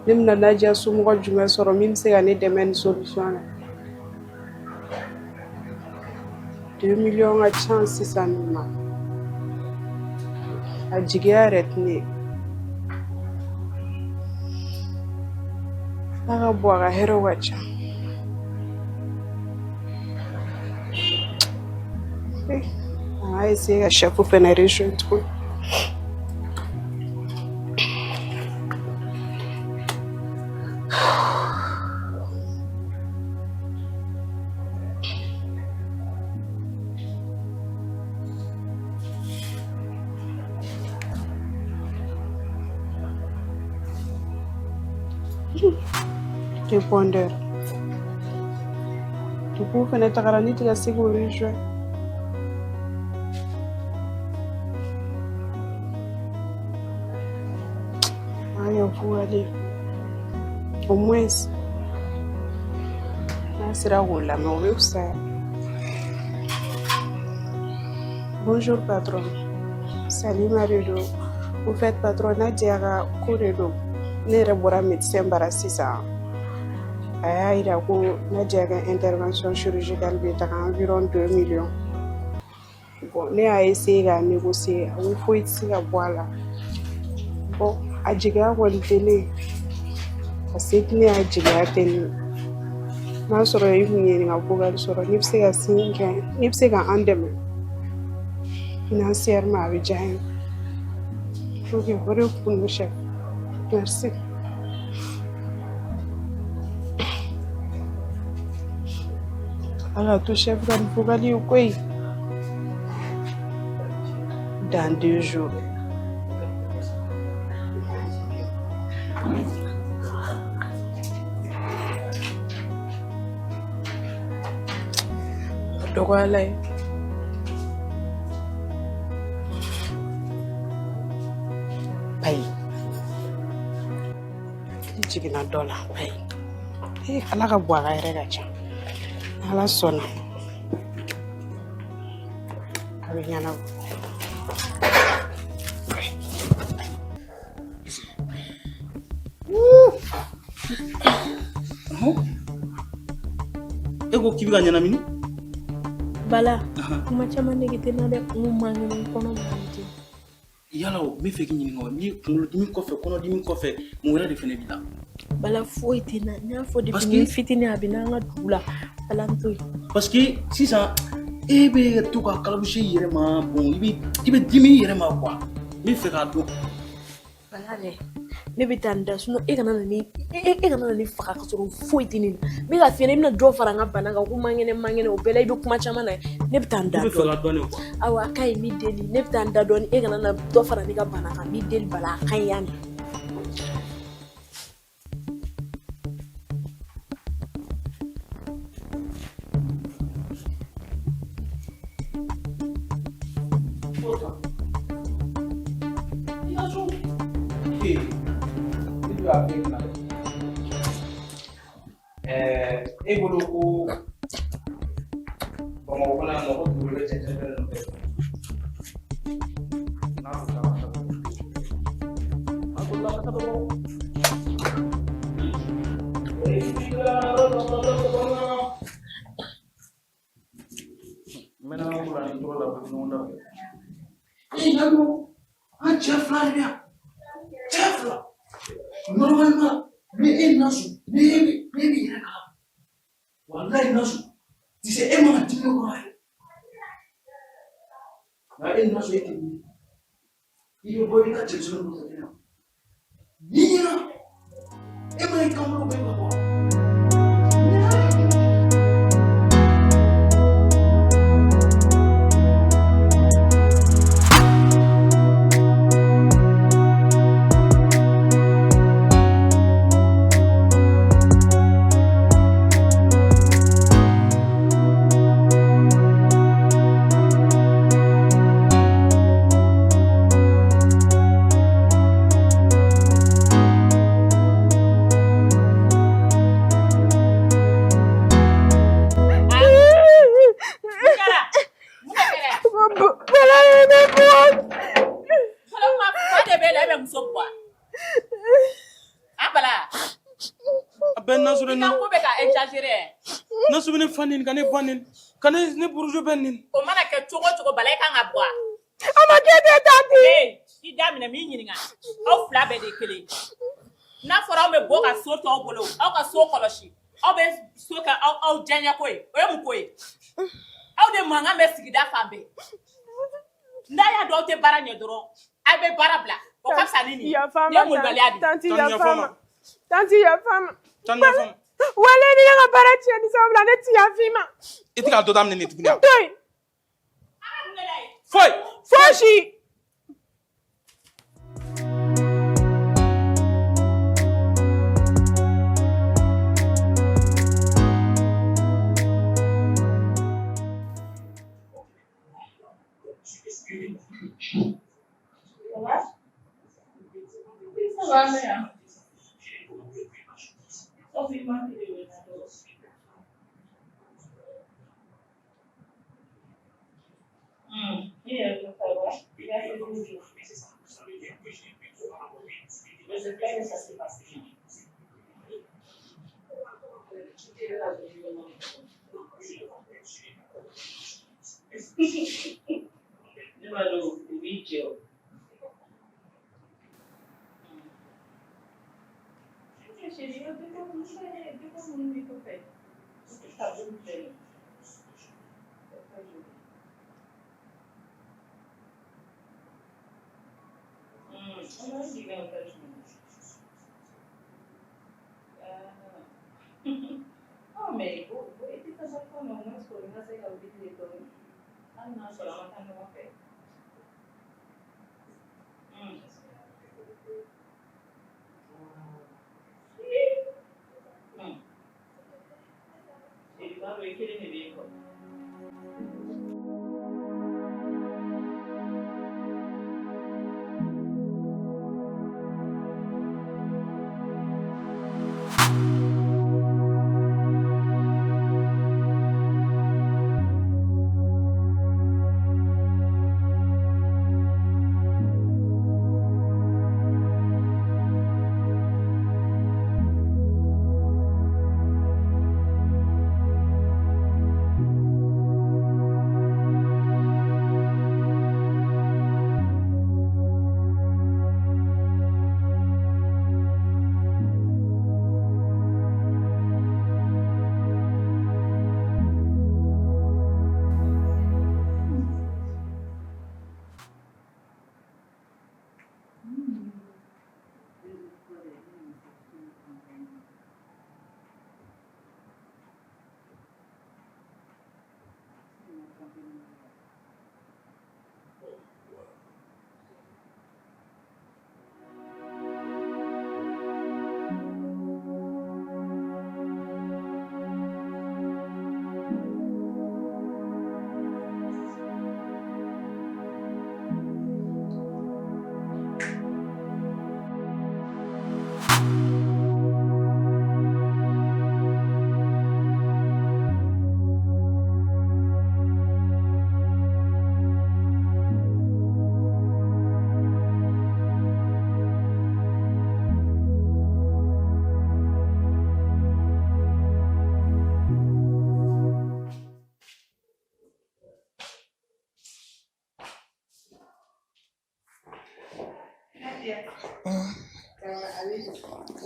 Nimna Nadia sumgo junga soro mim se gane demen solution. 2 millions a chance sanuma. A jigia retni. Aga boaga hero wacha. Ai se a chapo peneration tu. Répondeur. Du coup, fenêtre à la nuit, tu as sécurisé. Allez, vous allez. Au moins, ça sera où la mais ça. Bonjour, patron. Salut, Mario. Vous faites patron Nadia Corredo. Nere bora médecin barasisa. Aya ira ko Nadia ga intervention chirurgicale bi ta environ 2 millions. Bon, ne a essayé à négocier, il faut ici à voilà. Bon, a jiga wal télé. Parce que ne a jiga télé. Na soro yi ni nga bugal soro ni se ga singa, ni se ga andem. Financièrement avec Jahin. Faut que vous répondez, chef. Merci. Alors, tout chef, vous allez au quoi? Dans 2 jours. Donc, voilà. Paye. Jigina dollar pay. Ala ka bɔ a ka yɛrɛ ka ca. Ala sɔnna. A bɛ ɲɛnabɔ. E ko k'i bɛ ka ɲɛnamini? Bala, kuma caman nege tɛ n na dɛ. N ko man kɛnɛ n kɔnɔ man di. Yala o n bɛ fɛ k'i ɲininka o ni kunkolodimi kɔfɛ kɔnɔdimi kɔfɛ mun wɛrɛ de fɛnɛ b'i la? Bala foyi tɛ n na. N y'a fɔ depuis ni fitinin a bɛ n'an ka dugu la. Bala n to yen. Parce que sisan e bɛ to ka kalabusi i yɛrɛ ma bon i bɛ dimi i yɛrɛ ma quoi. N bɛ fɛ k'a dɔn. Bala dɛ, ne bɛ taa n da sinon e kana na ni faga ka sɔrɔ foyi tɛ ne na. N bɛ ka f'i ɲɛna i bɛna dɔ fara n ka bana kan ko mankɛnɛ o bɛɛ la i bɛ kuma caman na ne bɛ taa n da dɔɔni. I bɛ fɛ ka dɔɔni quoi. Awɔ a ka ɲi n b'i deli ne bɛ taa n da dɔɔni e kana na dɔ fara ne ka bana kan n b'i deli Bala a ka ɲi yan de. E bolo ko Bamakɔ la mɔgɔ duuru bɛ cɛncɛn fɛn dɔ kɛ. N'a fɔ k'a ka taa a ko la ka taa Bamakɔ. Maintenant on va aller la boutique là. Eh non, un chef là bien. Chef là. Normalement, mais nasu, mais wallahi nasu. Tu sais, elle m'a dit quoi? Elle nasu était. Il veut pas que tu sois dans cette maison. Nina, elle m'a dit comment on peut voir. Ben nasuru ni. Ko be ka exagérer. Nasu ne fanin kan ne banin. Kan ne burju benin. O mana ke cogo balai kan ga bwa. Ama kete tanti. Hey, i da mina mi nyininga. Aw fla be de kele. Na fora o me bo ka so to bolo. Aw ka so koloshi. Aw be so ka aw janya ko e. O ye mu ko e. Aw de manga me sigida fambe. Nda ya do te bara nye doro. Ay be bara bla. O ka sa nini. Ya fama. Tanti ya fama. Tanti ya fama. Tanti ya fama. Wale ni nga bara cheni sabla ne ti ya fima. Iti ka to dam ne tibnya. Toy. Foi. Foshi.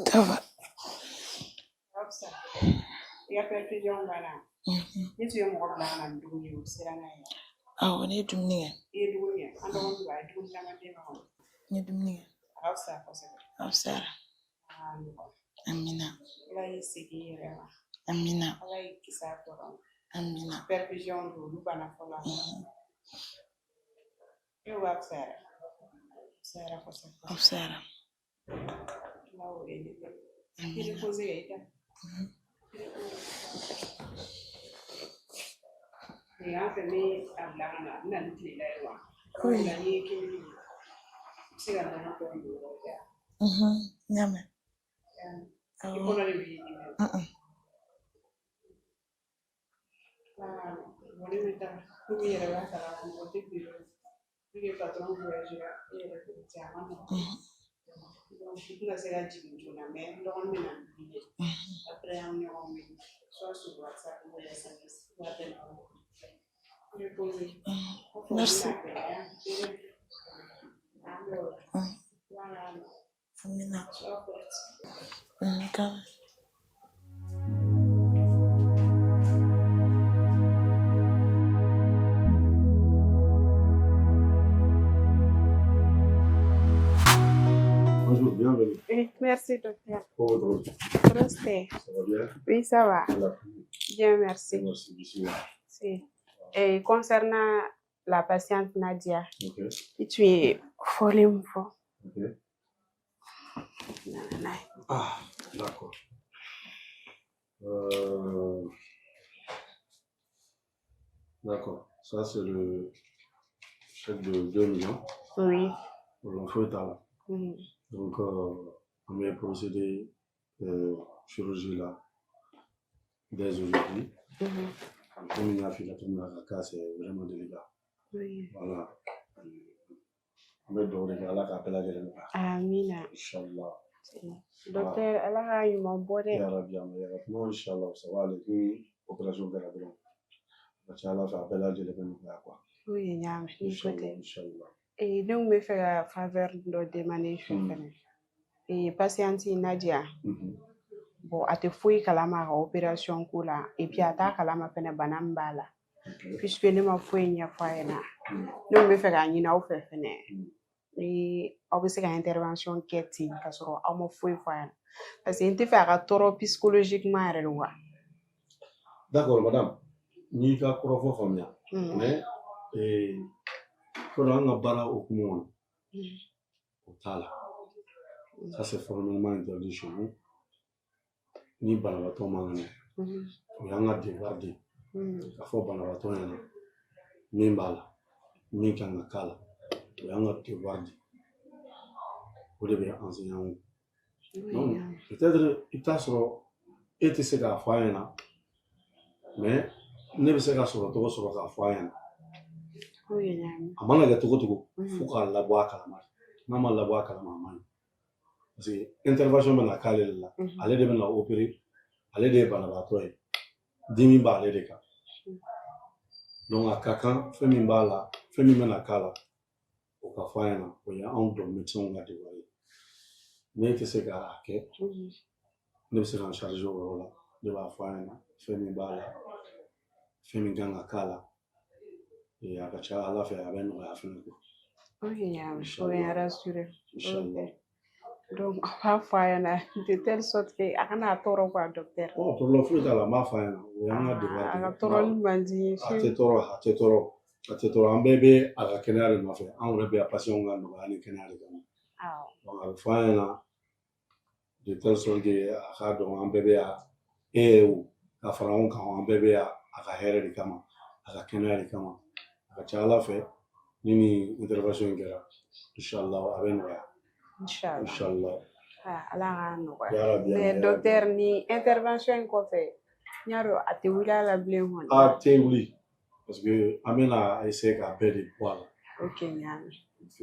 Ça va. Il y a perfusion bana. Ni tu es mo bana ndungi usirana ya. Ah, ni dumni. E dunya, ando wondu ay dunya ma de ma. Ni dumni. Hausa kosa. Hausa. Amina. La yisigi rewa. Amina. Ala ikisa to. Amina. Perfusion du bana fola. Eu wa Sara. Sara kosa. Sara. Lawo ele. Ele pose ita. Ya femi ablana na ntli lewa. Ko la ni kimi. Siga na ko ndo ya. Nyame. Iko na ni. Woni meta kumi yere wa sara ko te biro. Ile patron voyage ya ile ko chama. Donc, je suis assez radicale, mais dans le même après, on est en soit sur WhatsApp ou SMS, ou appel. Merci. Amina. Quand Bonjour, bienvenue. Oui, merci docteur. Pour votre Prosté. ça va bien? Oui, ça va. Voilà. Bien, merci. Merci, bismillah. Si. Et concernant la patiente Nadia, Ok. tu es folle. Ok. Ah, d'accord. D'accord. Ça, c'est le chèque de 2 millions. Oui. Pour l'enfant état. Donc, on va procéder chirurgie là dès aujourd'hui. Comme il y a fait la tournée à cas, c'est vraiment délicat. Oui. Voilà. On va donner la capella de l'État. Amina. Inch'Allah. Docteur, Allah a eu mon bonheur. Ya Rabbi, non, Inch'Allah, ça va aller. Une opération de la blanc. Inch'Allah, ça appelle à Dieu le bénéfice, quoi. Oui, il y a un Inch'Allah, Inch'Allah. Et donc, me fait la faveur de demander et patiente Nadia. Bon, à te fouiller kalama opération kula et puis à ta kalama pene banambala. Puisque ne m'a fouillé n'y a pas na. Donc, me fait gagner na ouf fene. Et obviously une intervention qui est in kasoro a mo fouille fouille. Parce que inte fait à toro psychologiquement reloua. D'accord, madame. Ni ka korofo famia. Mais quand on a bara au monde, au tala. Ça c'est formellement interdit chez nous. Ni banabato mangane. Yanga devardi. Afo banabato yana. Ni mbala. Ni kanga kala. Yanga devardi. Vous devez enseigner. Non, peut-être il t'a sur et c'est qu'à faire mais ne se ka sur to sur ka faire. Oui, amana ga to fuka la boa kalama. Nama la boa kalama man. Parce que intervention na kale la. Ale de na opérer. Ale de banabato e. Dimi ba ale de ka. Donc à kakan femi ba la, femi mena kala. O ka faire na, o ya on do médecin ga de wari. Ne te se ka ke. Ne se en charge o la. De ba faire na, femi ba la. Femi ganga kala. Et à la ala fait avec nous à fin. Oui, je suis rassurée. Donc, on va faire de telle sorte que on a toro quoi docteur. Oh, pour le fruit de la mafia, on a de voir. On a toro le mandi. A te toro. Un bébé à la canard de mafia. On a bien passion on a le canard de gamme. Ah. Donc, on va faire de telle sorte que à un bébé à ou à pharaon quand un bébé à la de gamme, à la canard de gamme. Ala fait nini intervention kɛra inshallah a bɛ nɔgɔya inshallah ala ka nɔgɔya mais docteur ni intervention in kɔfɛ n y'a dɔn a tɛ wuli a la bilen kɔni a tɛ wuli parce que an bɛna essayer ka bɛɛ de bɔ a la ok ɲaami parce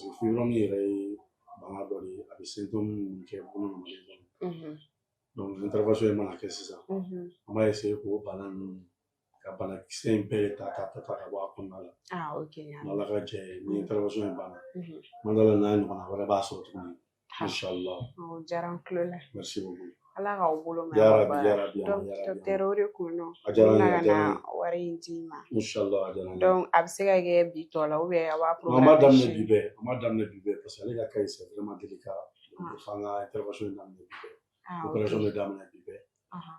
que fibrome yɛrɛ ye bana dɔ de ye a bɛ symptôme minnu kɛ bolo nɔgɔlen donc intervention in mana kɛ sisan an b'a essayer k'o bana ninnu ka banakisɛ in bɛɛ ta ka bɔ a kɔnɔna la. Ah, ok. Ala ka jɛ ni intervention in banna. Kuma dɔ la n'a ɲɔgɔnna wɛrɛ b'a sɔrɔ tuguni. Inshallah. O diyara n tulo la. Merci beaucoup. Ala k'aw bolo mɛn. Yarabi. Docteur o de kun don. A diyara n ye. N nana wari in d'i ma. Inshallah a diyara n ye. Donc a bɛ se ka kɛ bi tɔ la ou bien a b'a programme. An b'a daminɛ bi bɛɛ parce que ale ka cas c'est vraiment délicat. F'an ka intervention in daminɛ bi bɛɛ. Opération bɛ daminɛ bi bɛɛ.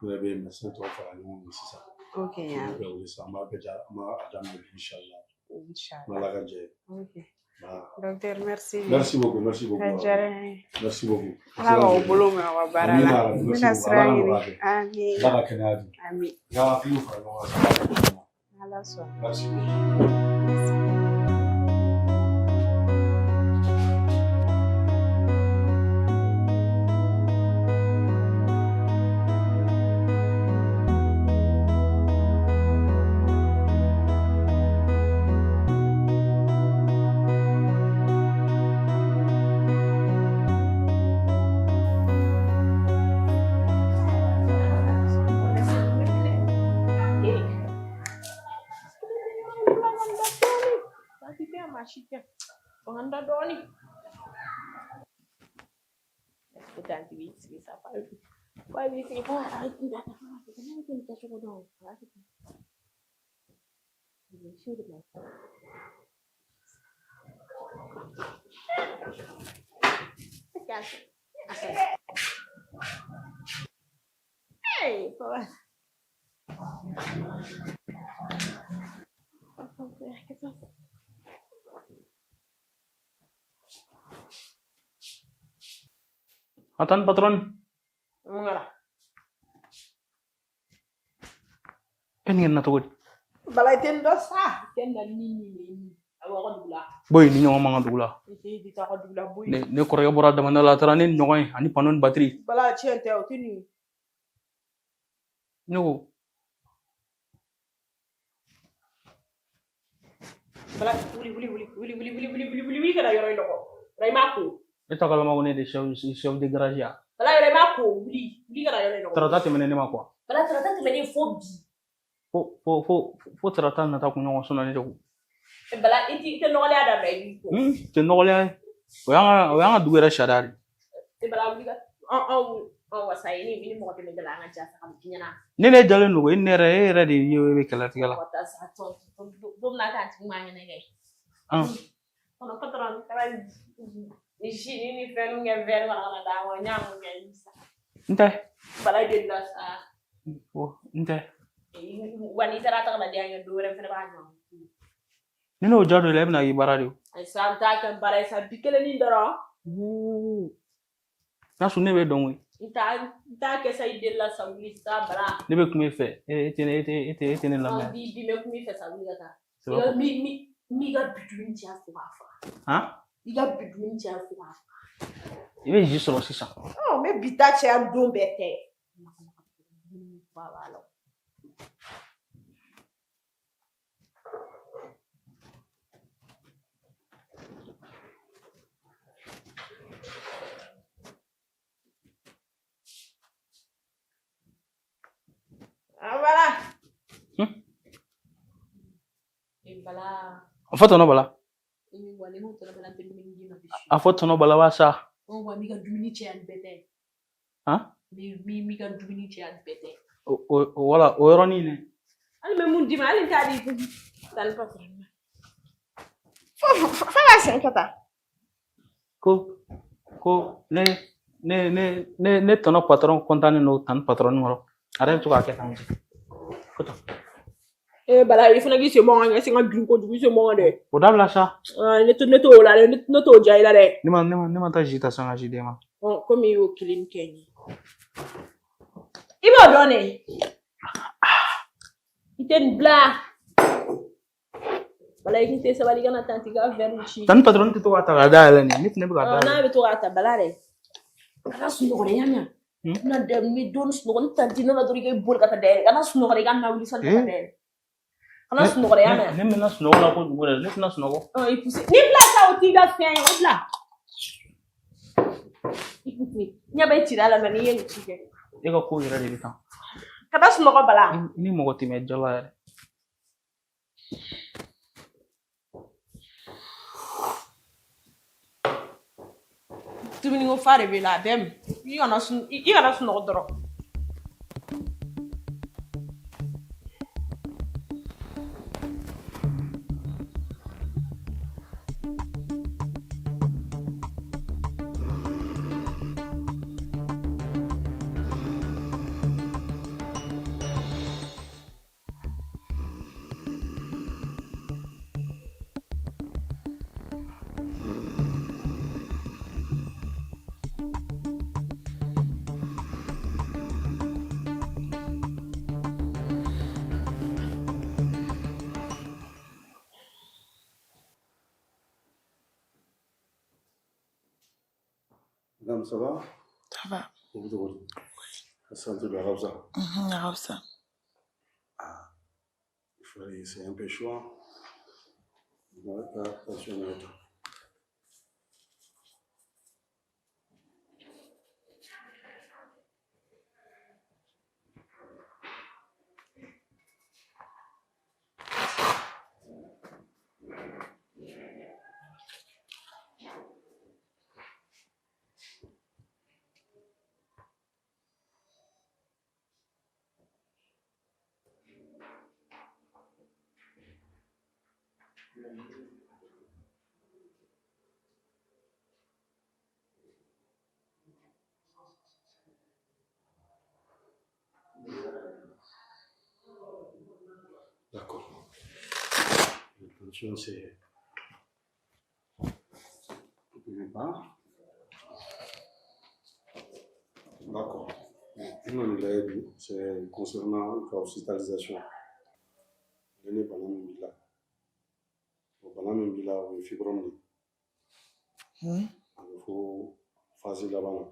Ne yɛrɛ bɛ médecin tɔw fara ɲɔgɔn kan sisan. Ok, yeah. Ok. Docteur, merci. Merci beaucoup. Merci beaucoup. Merci beaucoup. Alors, au boulot, mais on va barrer là. Merci beaucoup. Penganda doni. Udah bisa apa? Wah, bisa apa? Tidak apa. Kenapa kita coba dong? Hey, Paul. Atan patron. Mengapa? Pengen na tuh. Balai dosa. Kenda nini. Awak dula. Boy, ni nyong mga dula. Isi di takut dula boy. Ne Korea bora da mandala taranin nyong ani panon bateri. Bala ciente o tini. No. Bala uli kada yoro indoko. Rai maku. Ita kalau mau ne de show de garage ya. Bala rai maku uli kada yoro indoko. Terata menene mako. Bala terata temene fobi. Fo terata na ta kunyo sona ne jogu. Bala ite nole ada rai ko. Te nole ay. Oyanga duwera shadari. Bala uli ka. Wasai ini mau ke medela nga jasa kam kinyana. Nene jalen lugo in nere era di yewe kala tigala. Kota satu dum na ta tingmanya ne gai. Ono patron kala ni shini ni fenu nge ver wala da wa nyam nge isa. Nte. Bala de la sa. Nte. Wani tarata kala dia nge dure fene ba nyam. Nene o jado lebe na ibarari. Ai santa kan bara isa bikele ni ndoro. Na sunne be donwe. Nta ke sa ide la sa wuli sa bara. Ne be kuma fe. Etene la me. Bi me kuma fe sa wuli ka. Mi ga bidun ti afu afa. Ha? Mi ga bidun ti afu afa. Ibe ji solo sisa. Oh, me bita che am do bete. Ba lo. Bala. Bala. Afoto no bala. Ini wale mo to bala pe mi ngi na bishi. Afoto no bala wasa. Oh, wa mi ga dumini che an bete. Ha? Mi ga dumini che an bete. Wala o yoro ni ne. Ali me mun dima ali tadi tan patron. Fala sen kata. Ko ne tono patron kontane no tan patron ngoro. Are tu ka ke tanji. Koto. Bala ifuna gi se mo nga singa bin ko du se mo de. Odabla sa. Ne to la ne to jai la de. Ni ma ta jita sanga jide ma. Oh, komi o kilin kenyi. Ibo done. Iten bla. Bala ikite se bali kana tanti ga vernichi. Tan patron ti to ata ga da la ni ne bi ga da. Na be to ata bala de. Kana suno ko de yanya. Na de mi don suno ko tanti no na dori ke bol kata de. Kana suno ko de kana wuli son kata de. Kana suno ko de yanya. Ne me na suno la ko ngore ne na suno ko. Ipuse. Ni bla sa o tiga fen o bla. Ipuse. Nya be tira la mani yen tike. Ego ko ira de bitan. Kana suno ko bala. Ini mo ko ti me jola. Tumini ngo fare be la dem. I kana suno ko doro. Madame, ça va? Ça va. La santé de la Rabza. La Rabza. Ah, il fallait, c'est un peu chaud. Ouais, attention, D'accord. L'attention, c'est... D'accord. C'est concernant l'hospitalisation. Il y a une fibrome. Il faut faire là-bas.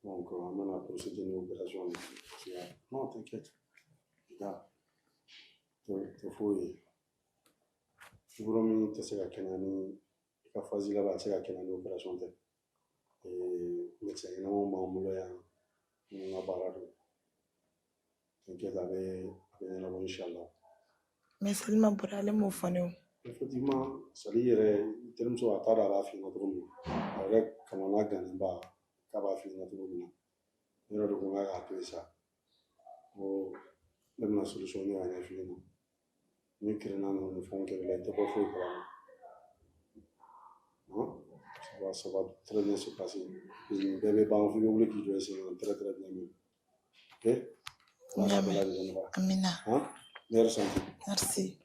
Donc, on a procédé à une opération. Non, t'inquiète. Il faut fibrome, c'est la canane. Il faut faire là-bas, c'est la canane opération. Et médecin, il y a un moment où t'inquiète avec la bonne Inch'Allah. Mais seulement pour aller m'en faire. Effectivement, ça dit, il y a une chose à faire à la fin de notre vie. Avec comme on a gagné, bah, qu'à la fin de notre vie. Il y a donc on a appelé ça. Pour même la solution est à l'infini. Nous créons nous font que la tête pas fouille pour ça va très bien se passer. Les bébés pas en oublier qu'ils doivent essayer très très bien. Ok? Amina. Hein? Merci. Merci.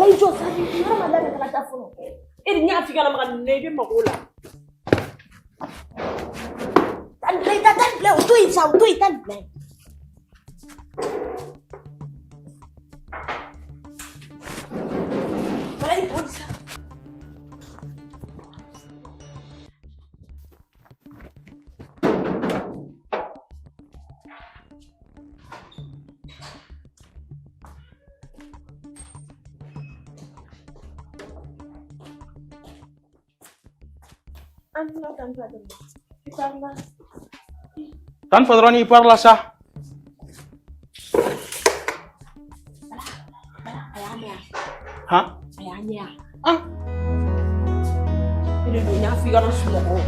Hiyo sasa mara madhara takatafuno. Ili nyafika na makanebe makula. Tan play utui tan play. Malay polisa. Tan Fadroni parla sa. Ha? Ayanya. Ah. Ini dunia figura semua.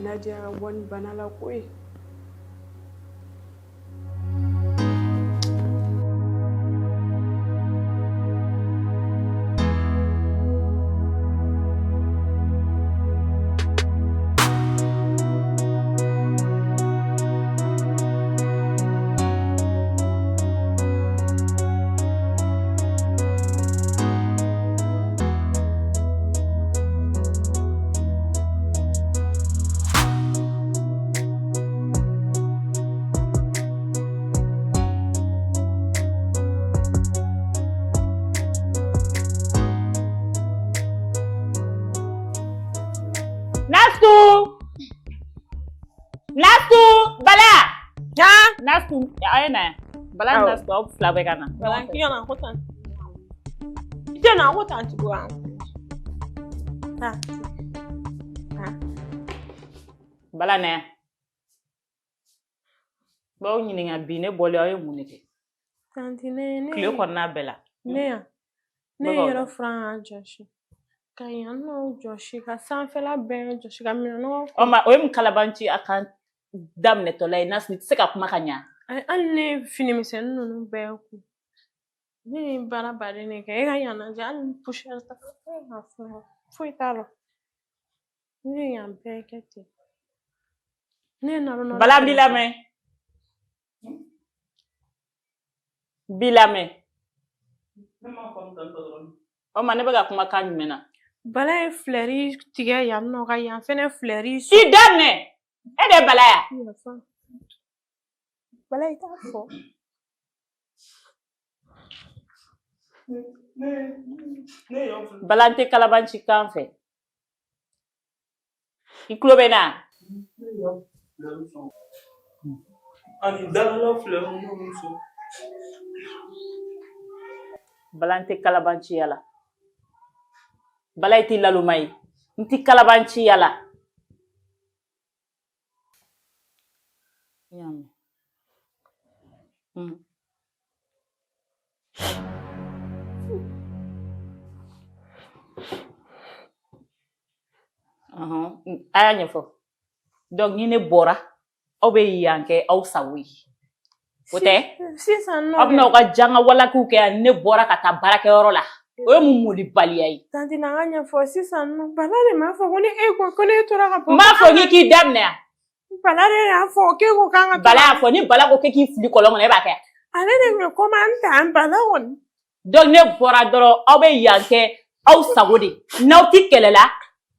Nadia wani banala kwe. Bala! Ha? Nastu, ayana. Bala Aw. nastu au flabe kana. Bala ki yana ko tan. Ite na ko tan ti bo an. Ha. Ha. Bala ne. Ba o nyini nga bi ne bole ayo munike. Tanti ne. Kle ko na bela. Ne ya. Ne Baba yɛrɛ fura Joshi. Ka yan no Joshi ka sanfɛla bɛɛ Joshi ka minɛnɔgɔ. O ma o yim kalabanci akan damne to lay nas ni se ka kuma kanya. Hali ne finimisɛnnin ninnu bɛɛ ku. Ne ye baara baden de kɛ. E ka yan lajɛ hali ni poussière ta foyi t'a la. Ne ye yan bɛɛ kɛ ten. Ne nana nɔ. Bala bilame. Bilame. O ma ne bɛ ka kuma kan jumɛn na? Bala ye fleur tigɛ yan nɔ ka yan fɛnɛ fleur I damne. E de bala ya. Bala i t'a fɔ. Bala tɛ kalabanci kan fɛ. I kulo bɛ na? Ani dalala fleur muso. Bala tɛ kalabanci yala. Bala i ti lalumai. Nti kalabanci yala. Yam. Aya ɲɛfɔ. Donc ni ne bɔra aw bɛ yan kɛ aw sago ye. O tɛ? Sisan nɔ. Aw bɛna aw ka janga walakiw kɛ yan ne bɔra ka taa baarakɛyɔrɔ la. O ye mun molibaliya ye. Tanti na ka ɲɛfɔ sisan nɔ. Bala de m'a fɔ ko ni e ko ne tora ka bɔ. N b'a fɔ k'i daminɛ yan. Bala de y'a fɔ k'e ko k'an ka. Bala y'a fɔ ni Bala ko k'i fili kɔlɔn kɔnɔ e b'a kɛ. Ale de bɛ commande ta Bala kɔni. Donc ne bɔra dɔrɔn aw bɛ yan kɛ aw sago de. N'aw ti kɛlɛ la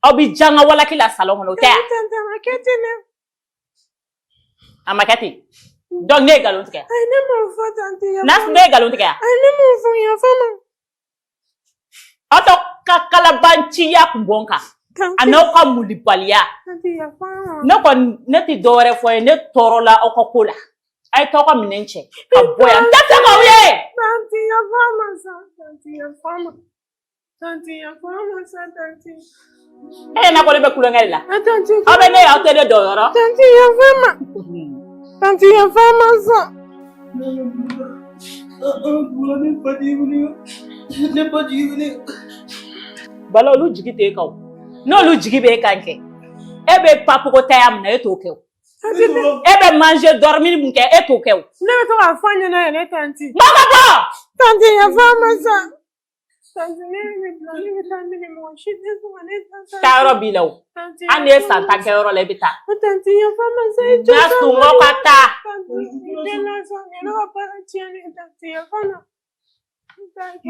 aw bɛ janga walaki la salon kɔnɔ o tɛ yan. Tanti a ma kɛ ten dɛ. A ma kɛ ten. Donc ne ye nkalon tigɛ. Ayi ne m'o fɔ tanti. Nafu ne ye nkalon tigɛ yan. Ayi ne m'o fɔ yafa ma. Aw tɔ ka kalabanciya kun bɔ n kan. A n'aw ka molibaliya. Tanti yafa ma. Ne kɔni ne tɛ dɔwɛrɛ fɔ ye ne tɔɔrɔla aw ka ko la. A ye t'aw ka minɛn cɛ ka bɔ yan. N tɛ fɛ k'aw ye. Tanti yafa ma sa. Tanti yafa ma. Tanti yafa ma sa tanti. E ye na ko ne bɛ kulonkɛ de la. Tanti. Aw bɛ ne ye aw tɛ ne dɔn yɔrɔ. Tanti yafa ma. Tanti yafa ma sa. Bala olu jigi tɛ e kan o. N'olu jigi bɛ e kan kɛ e bɛ papogotaya min na e t'o kɛ o. E bɛ manger dormir mun kɛ e t'o kɛ o. Ne bɛ to k'a fɔ a ɲɛna yɛrɛ tanti. Bɔ ka bɔ. Tanti yafa ma sa. Tanti ne bɛ bila ne bɛ taa minɛ mɔgɔ si tɛ sɔn ka ne ta. Taayɔrɔ b'i la o. Hali n'e san ta kɛyɔrɔ la i bɛ taa. Tanti yafa ma sa i jɔ. N'a sɔngɔ ka taa. Tanti ne la sɔn ne ka baara tiɲɛnen tanti yafa ma. Tanti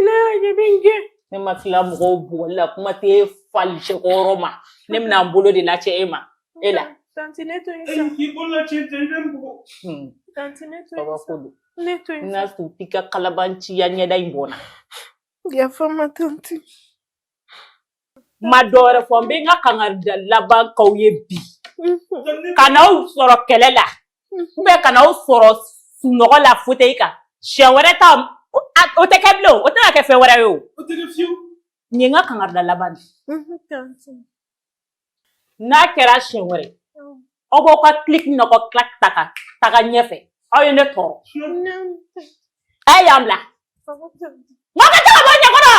ne y'a ye bɛ n gɛn. Ne ma tila mɔgɔw bugɔli la kuma tɛ e fali cɛkɔrɔ ma. Ne bɛna n bolo de lacɛ e ma. E la. Tanti ne to yen sa. K'i bolo lacɛ tɛ i bɛ n bugɔ. Tanti ne to yen sa. Ne to yen sa. N'a sɔrɔ i ka kalabanciya ɲɛda in bɔnna. Yafa ma tanti. Ma dɔwɛrɛ fɔ n bɛ n ka kangarida laban k'aw ye bi. Ka n'aw sɔrɔ kɛlɛ la. Ou ka n'aw sɔrɔ sunɔgɔ la fauteuil kan. Siɲɛ wɛrɛ ta o tɛ kɛ bilen o. O tɛna kɛ fɛn wɛrɛ ye o. O tɛ kɛ fiyewu. Nin ye n ka kangarida laban de. N'a kɛra siɲɛ wɛrɛ aw b'aw ka clique n'a ka claque ta ka taga ɲɛfɛ. Aw ye ne tɔɔrɔ. A ye yan bila. N ka taa ka bɔ ɲɛkɔrɔ.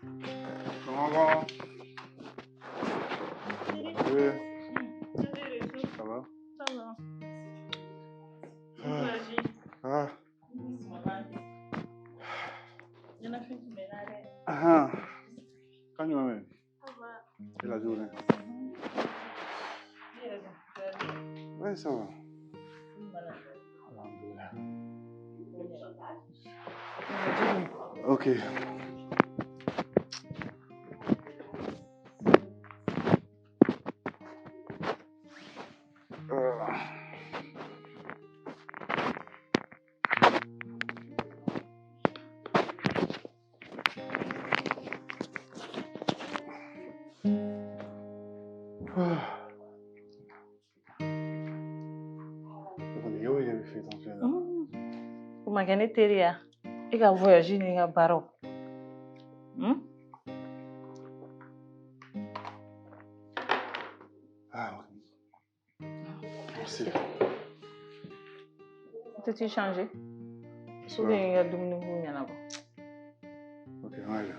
Comment va? Oui. Ça va? Ça va. Ah. Ah. Quand tu m'amènes? Ça va. Et la journée? Ouais, ça va. Alhamdulillah. Ok. Kuma kɛ ne teri ya e ka voyage ni ka baaraw Ah, ok. Merci. T'es-tu changé? Ou bien il y a dumuni ko ɲɛnabɔ? Ok, on va aller.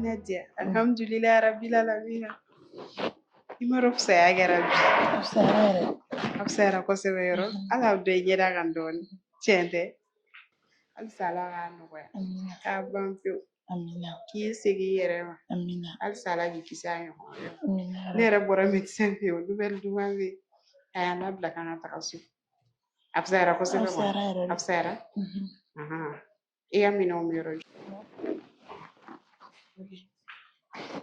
Nadia, alhamdulillah rabbil alamin. Imaro fisaya kɛra bi. A fisayara kosɛbɛ yɔrɔ. Ala y'aw dɔ i ɲɛda kan dɔɔni. Tiɲɛ tɛ? Halisa Ala k'a nɔgɔya. K'a ban pewu. K'i segin i yɛrɛ ma. Halisa Ala k'i kisi a ɲɔgɔn ma. Ne yɛrɛ bɔra médecin fɛ yen, nouvelle duman bɛ yen. A y'an labila k'an ka taga so. A fisayara kosɛbɛ kɔni. A fisayara? I ka minɛnw bɛ yɔrɔ jumɛn?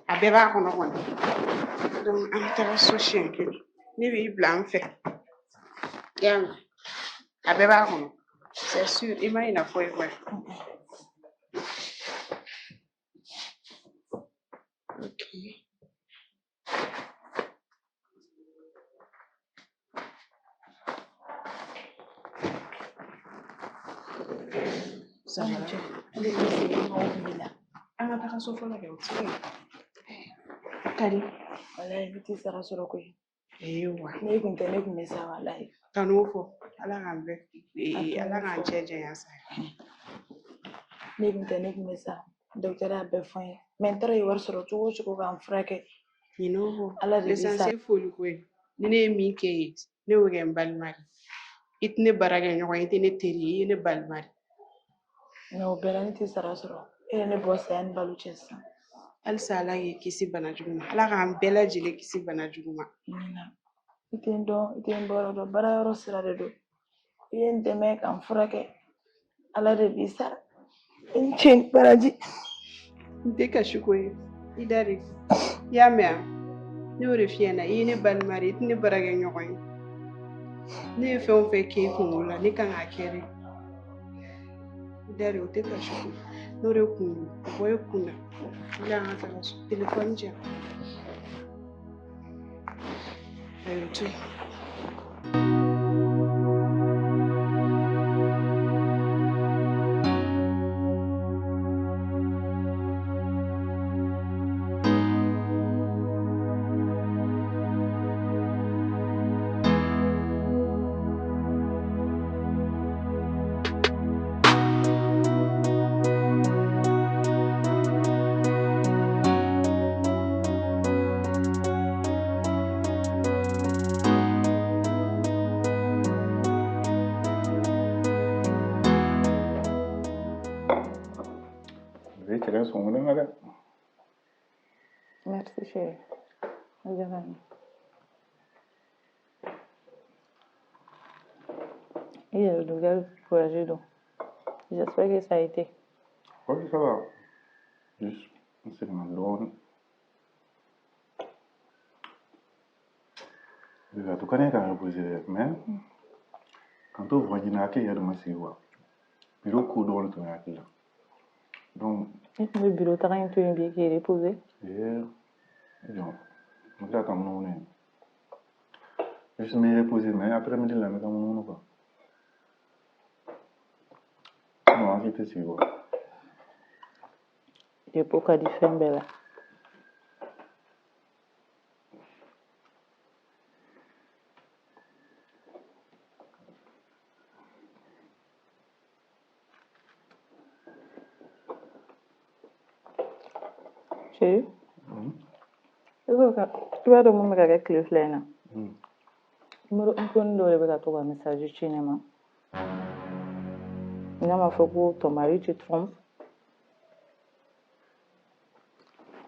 A bɛɛ b'a kɔnɔ kɔni. Donc an bɛ taga so siɲɛ kelen. Ne b'i bila an fɛ. I y'a mɛn? A bɛɛ b'a kɔnɔ. C'est sûr i ma ɲinɛ foyi kɔ. Ok. Ale bɛ segin ka wuli la. An ka taga so fɔlɔ kɛ o ti kɛ. Kadi. Walayi ne tɛ sara sɔrɔ koyi. Wa. Ne kun tɛ ne kun bɛ sa walayi. Ka n'o fɔ. Ala k'an bɛɛ Ala k'an cɛ janya sa. Ne kun tɛ ne kun bɛ sa. Docteur y'a bɛɛ fɔ n ye. Mais n taara ye wari sɔrɔ cogo o cogo k'an furakɛ. Ɲin'o kɔ. Ala de bɛ sa. L'essentiel foli ko ye. Ni ne ye min kɛ ye, ne y'o kɛ n balima de. I tɛ ne baarakɛ ɲɔgɔn ye, i tɛ ne teri ye, i ye ne balima de. Mais o bɛɛ la ne tɛ sara sɔrɔ. E ye ne bɔ saya ni balo cɛ sisan. Halisa Ala k'i kisi bana jugu ma. Ala k'an bɛɛ lajɛlen kisi bana jugu ma. I tɛ n dɔn, i tɛ n bɔra dɔn, baara yɔrɔ sira de don. I ye n dɛmɛ k'an furakɛ. Ala de b'i sara. N cɛ baraji. N tɛ kasi ko ye. I da de. I y'a mɛn wa? Ne y'o de f'i ɲɛna. I ye ne balima de, i tɛ ne baarakɛ ɲɔgɔn ye. Ne ye fɛn o fɛn k'e kunkolo la, ne kan k'a kɛ de. I da de, o tɛ kasi ko ye. N'o de kun don, o bɔ i kun na. I y'an ka taga so. Téléphone di yan. Ayi, to yen. Merci chérie. Il y a le gars voyager donc. J'espère que ça a été. Oui, ça va. Juste, on s'est demandé drôle. Tu connais quand même posé, mais quand tu vois qu'il y a de ma siwa, puis le coup d'eau le tourne à là. Donc. Le bureau, t'as rien tout bien qui est reposé. Non. Donc là, comme on est. Je suis me reposer, mais après-midi, là, mais comme on pas. Non, arrêtez, c'est bon. Il y a beaucoup de femmes belles. Chérie, tu vas de mon avec le flâne. Numéro un peu de le message du cinéma. Il m'a fait que ton mari te trompe.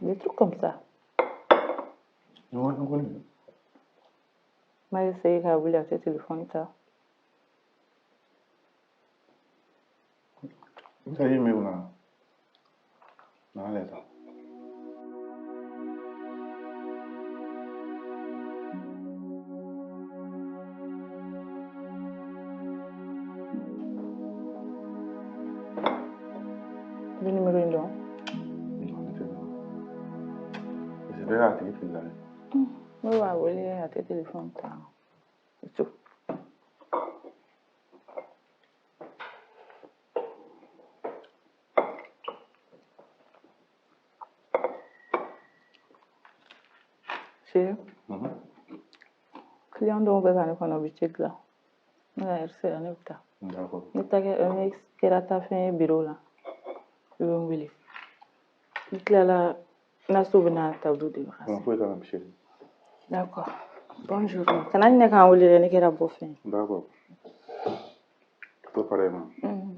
Des trucs comme ça. Non, non, non. Mais essayé de vous laisser téléphone ça. Ça y est, mais on a. Non, allez, ça. Le numéro est là. C'est vrai, à tes filles là. Oui, oui, à tes téléphones ça. C'est tout. Chérie, client dont on va aller prendre un boutique là. C'est un état. D'accord. Il t'a que la ta fait un bureau là. Je vais m'oublier. Il a la na souvenir tableau de grâce. On peut être un chérie. D'accord. Bonjour. Ça n'a rien qu'à oublier les qu'elle a beau faire. D'accord. Tout pareillement.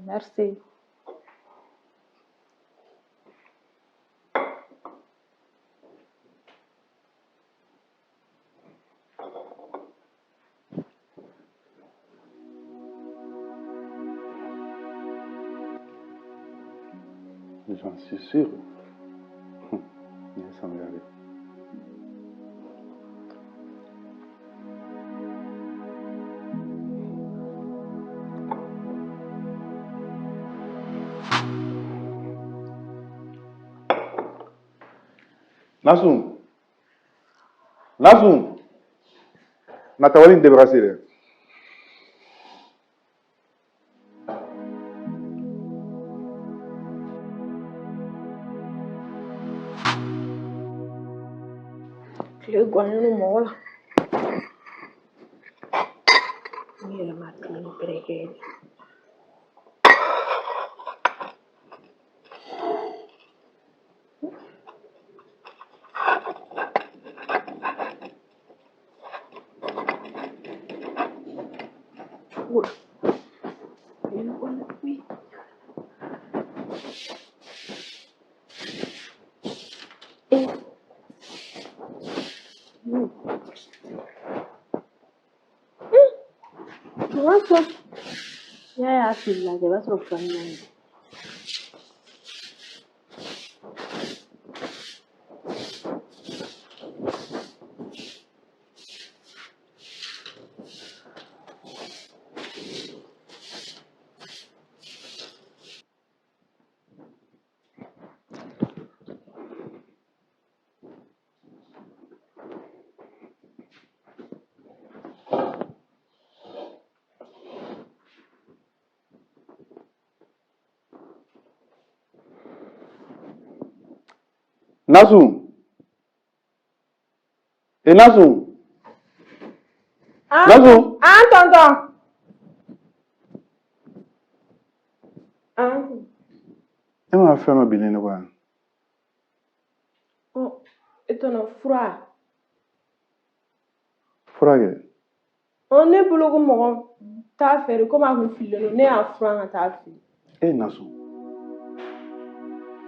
Merci. J'en suis sûr. Ça me regarde. Nassoum. Nassoum. Natawali débrassé. Le guano mola. Mira Martino Preghelli. Vieni qui. Nossa, ya fila que vas rofando. Nassoum. Et Nassoum. Nassoum. Ah, tonton. Ah. Elle m'a fait ma bilan quoi. Oh, et ton froid. Frage. On est pour le moment. T'as fait comme un fil. On est à froid à ta fille. Eh Nassoum.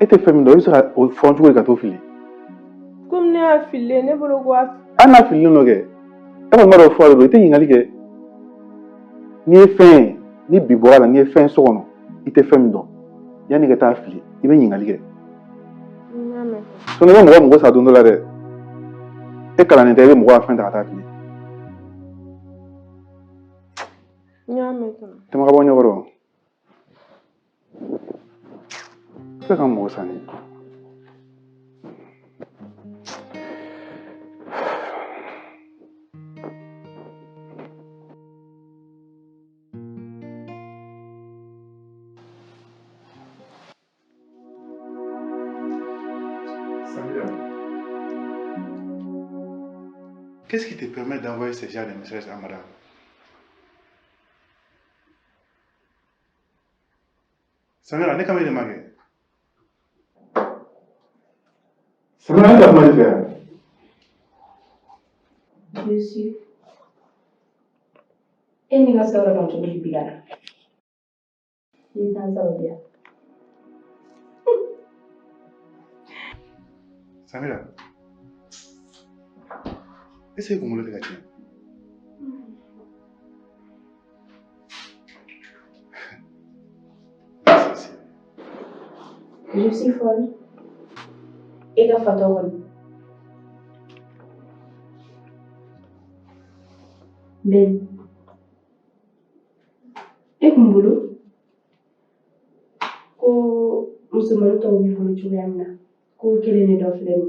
Et tes femmes doivent être au fond du gâteau filé. Comme ne a filé, ne pour le voir. Anna filé no ge. Elle m'a refait le était ingali ge. Ni fin, ni bibola, ni fin sono. Il te fait m'do. Yani ge ta filé. Il va ingali ge. So ne mo sa dondo la de. E kala ne de mo wa fin ta ta filé. Nyame to. Te ma ba nyoro. C'est comme moi, Sani. Qu'est-ce qui te permet d'envoyer ce genre de message à madame? Samira, ne kamay de magé. Samira, ne kamay de faire. Je suis. Et ni nga sawra non to bi bigala. Ni tan sawra. Samira, essaye de me le dire. Je suis folle. Et la photo. Ben. Et comme boulot. Ko musulman to bi fulu ci yamna. Ko kele ne do flem.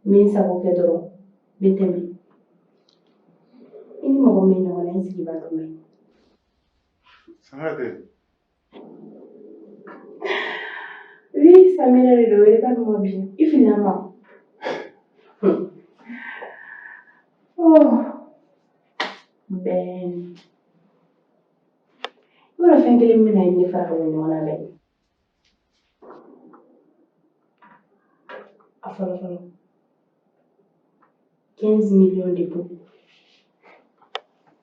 Min sa ko kedoro. Betembi. Ini mo me no wala sigi ba do me. Samira, Oui, ça m'a l'air de regarde-moi bien. Et finalement. Oh. Ben. Voilà, fin que les mena une fois on a ben. Afala. 15 millions de pots.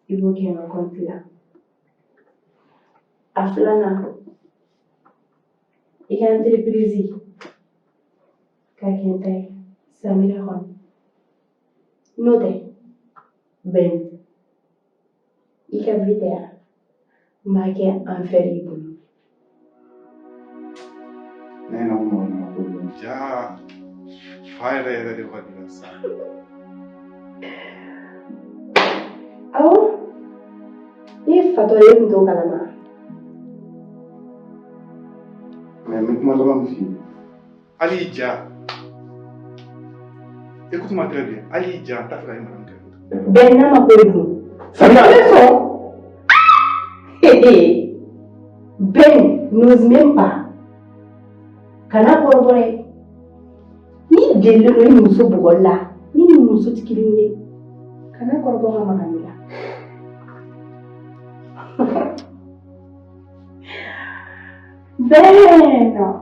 Il faut qu'il y ait un compte là. Aflana. Il y a une entreprise. Kakentay. Samira Khan. Note. Ben. Il y a vidéo. Marqué en ferrible. Non, non. Já. Fire de vadilasa. Oh. Il faut que tu aies un Mais comment ça va me fier? Ali Ja. Écoute-moi très bien. Ali Ja, t'as fait une Ben n'a pas payé. C'est ça. Ben n'ose même pas. Kana corroborer. Ni délire ni muso bogola. Ni muso tikilinge. Kana corroborer maganila. Ben non.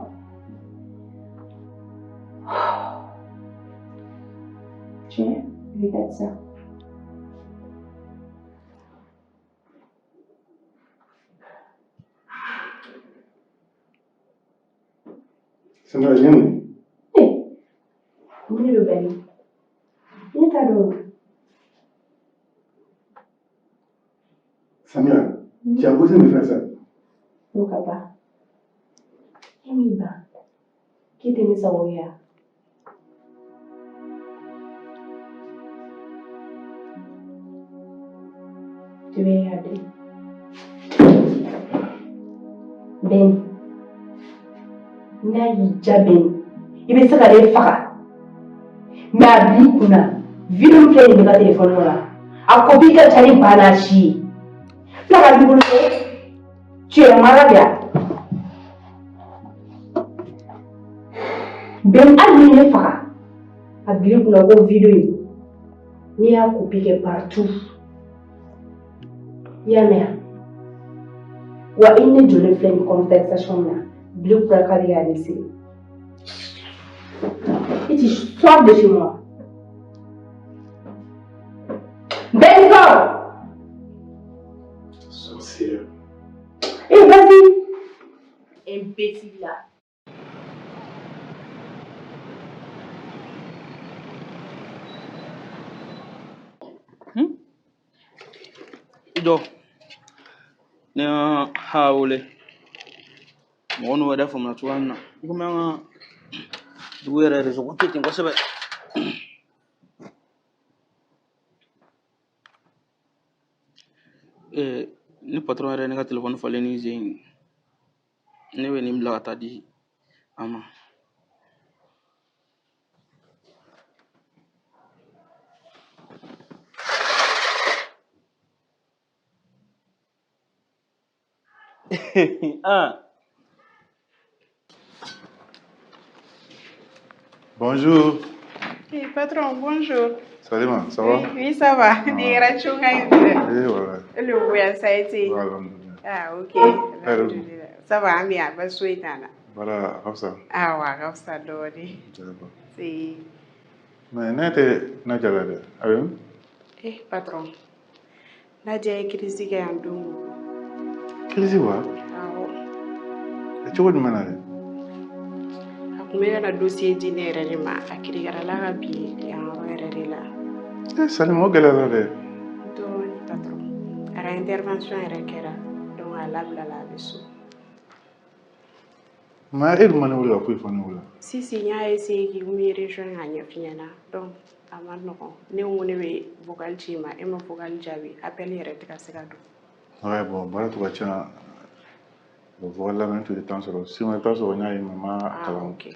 Tiens, regarde ça. Ça m'a bien aimé. Où est le bel? Il est à l'eau. Samira, tu as osé me faire ça? Non, papa. Emiba. Qui t'aimait ça, Oya? Tu veux regarder? Ben. Nayi Ben. Il veut se regarder Fara. Mais à Blikuna, vu le plein de téléphone là. À copie que tu as Banachi. Fara dit tu es malade. Ben a Fara. À Blikuna, au vidéo. Ni à copie partout. Yamea. Wa une de le plein de conversation là. Bleu pour la carrière ici. Et tu sors de chez moi. Benzo! Sorcière. Et vas-y! Imbécile là. Ido. Ne haule. Mono wada from na tuana. Kuma duwere rezo ko tetin ko sebe. Ni patron yɛrɛ ne ka telefɔni falen ni zen ne bɛ nin bila ka taa di Ama. Ah. Bonjour. Hey, patron, bonjour. Salut, man. Ça va? Oui, ça va. Des rachons à Oui, voilà. le voyage, ça a été. Ah, ok. Alhamdulillah. Ça va, bien. Bah, souhaitana. Voilà, comme ça. Ah, ouais, comme ça, Dori. C'est. Mais n'était pas là. Ah oui? Eh, patron. Nadia est critique en doum. Critique quoi? Ah, ouais. Et tu vois de manière? Kumera na dossier dinero ni ma akirigara la gabi ya werere la. Salim o galera de. Do patron. Ara intervention era kera. Donc ala bla la beso. Ma il mane wala ko ifane wala. Si nya essayer ki mi région anya finyana. Donc amano ko ne ngone be vocal chima e ma vocal jabi appel yere tika segado. Ouais bon, bara to bacha. Voilà, même tout le temps sur le. Si on est pas sur on a une maman à la. OK.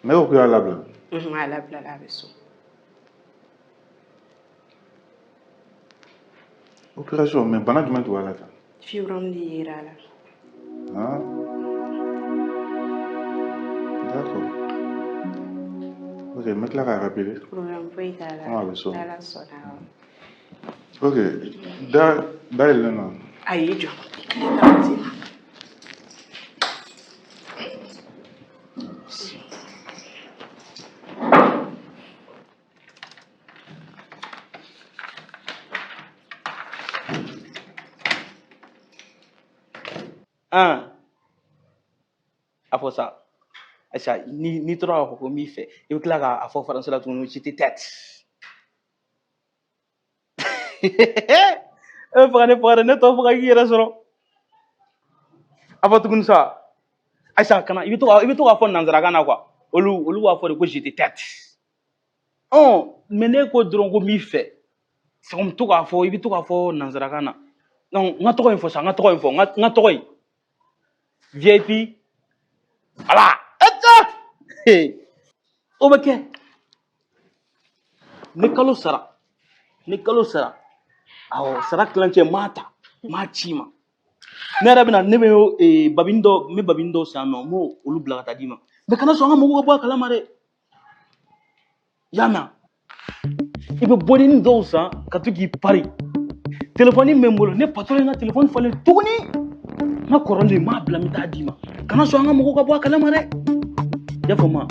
Mais au plus à la blanc. À la blanc la beso. Opération, mais pendant que tu vas là. Fibrome liée là. Ah. D'accord. Ok, mettre la rapide. Problème pour y aller. Ah, beso. La sona. Ok, da il non. Aïe, jo. Après ça, ni trop comme il fait. Il veut que là, à faire français là, tout le monde était tête. Prenez, ne t'en fera qui restaurant. Avant tout ça, Aïcha, quand il veut tout à faire dans la quoi. Olu a fait que j'étais tête. Oh, mais ne ko drongo mi fait. C'est comme tout à faire, il veut tout à faire dans la gana. Non, on a trop info ça, on a trop info, on a trop. VIP. Voilà. Hey. Ok. Ne kalo sara. Awo sara clanche mata. Machima. Nera bina nebe yo babindo sama mo olu blaga tadima. Me kana so nga mo ko kala mare. Yana. Ibe bodini do sa katuki pari. Téléphone membolo ne patron na téléphone fale tuguni. Na koronde ma blami tadima. Kana so nga mo ko kala mare. Ya fama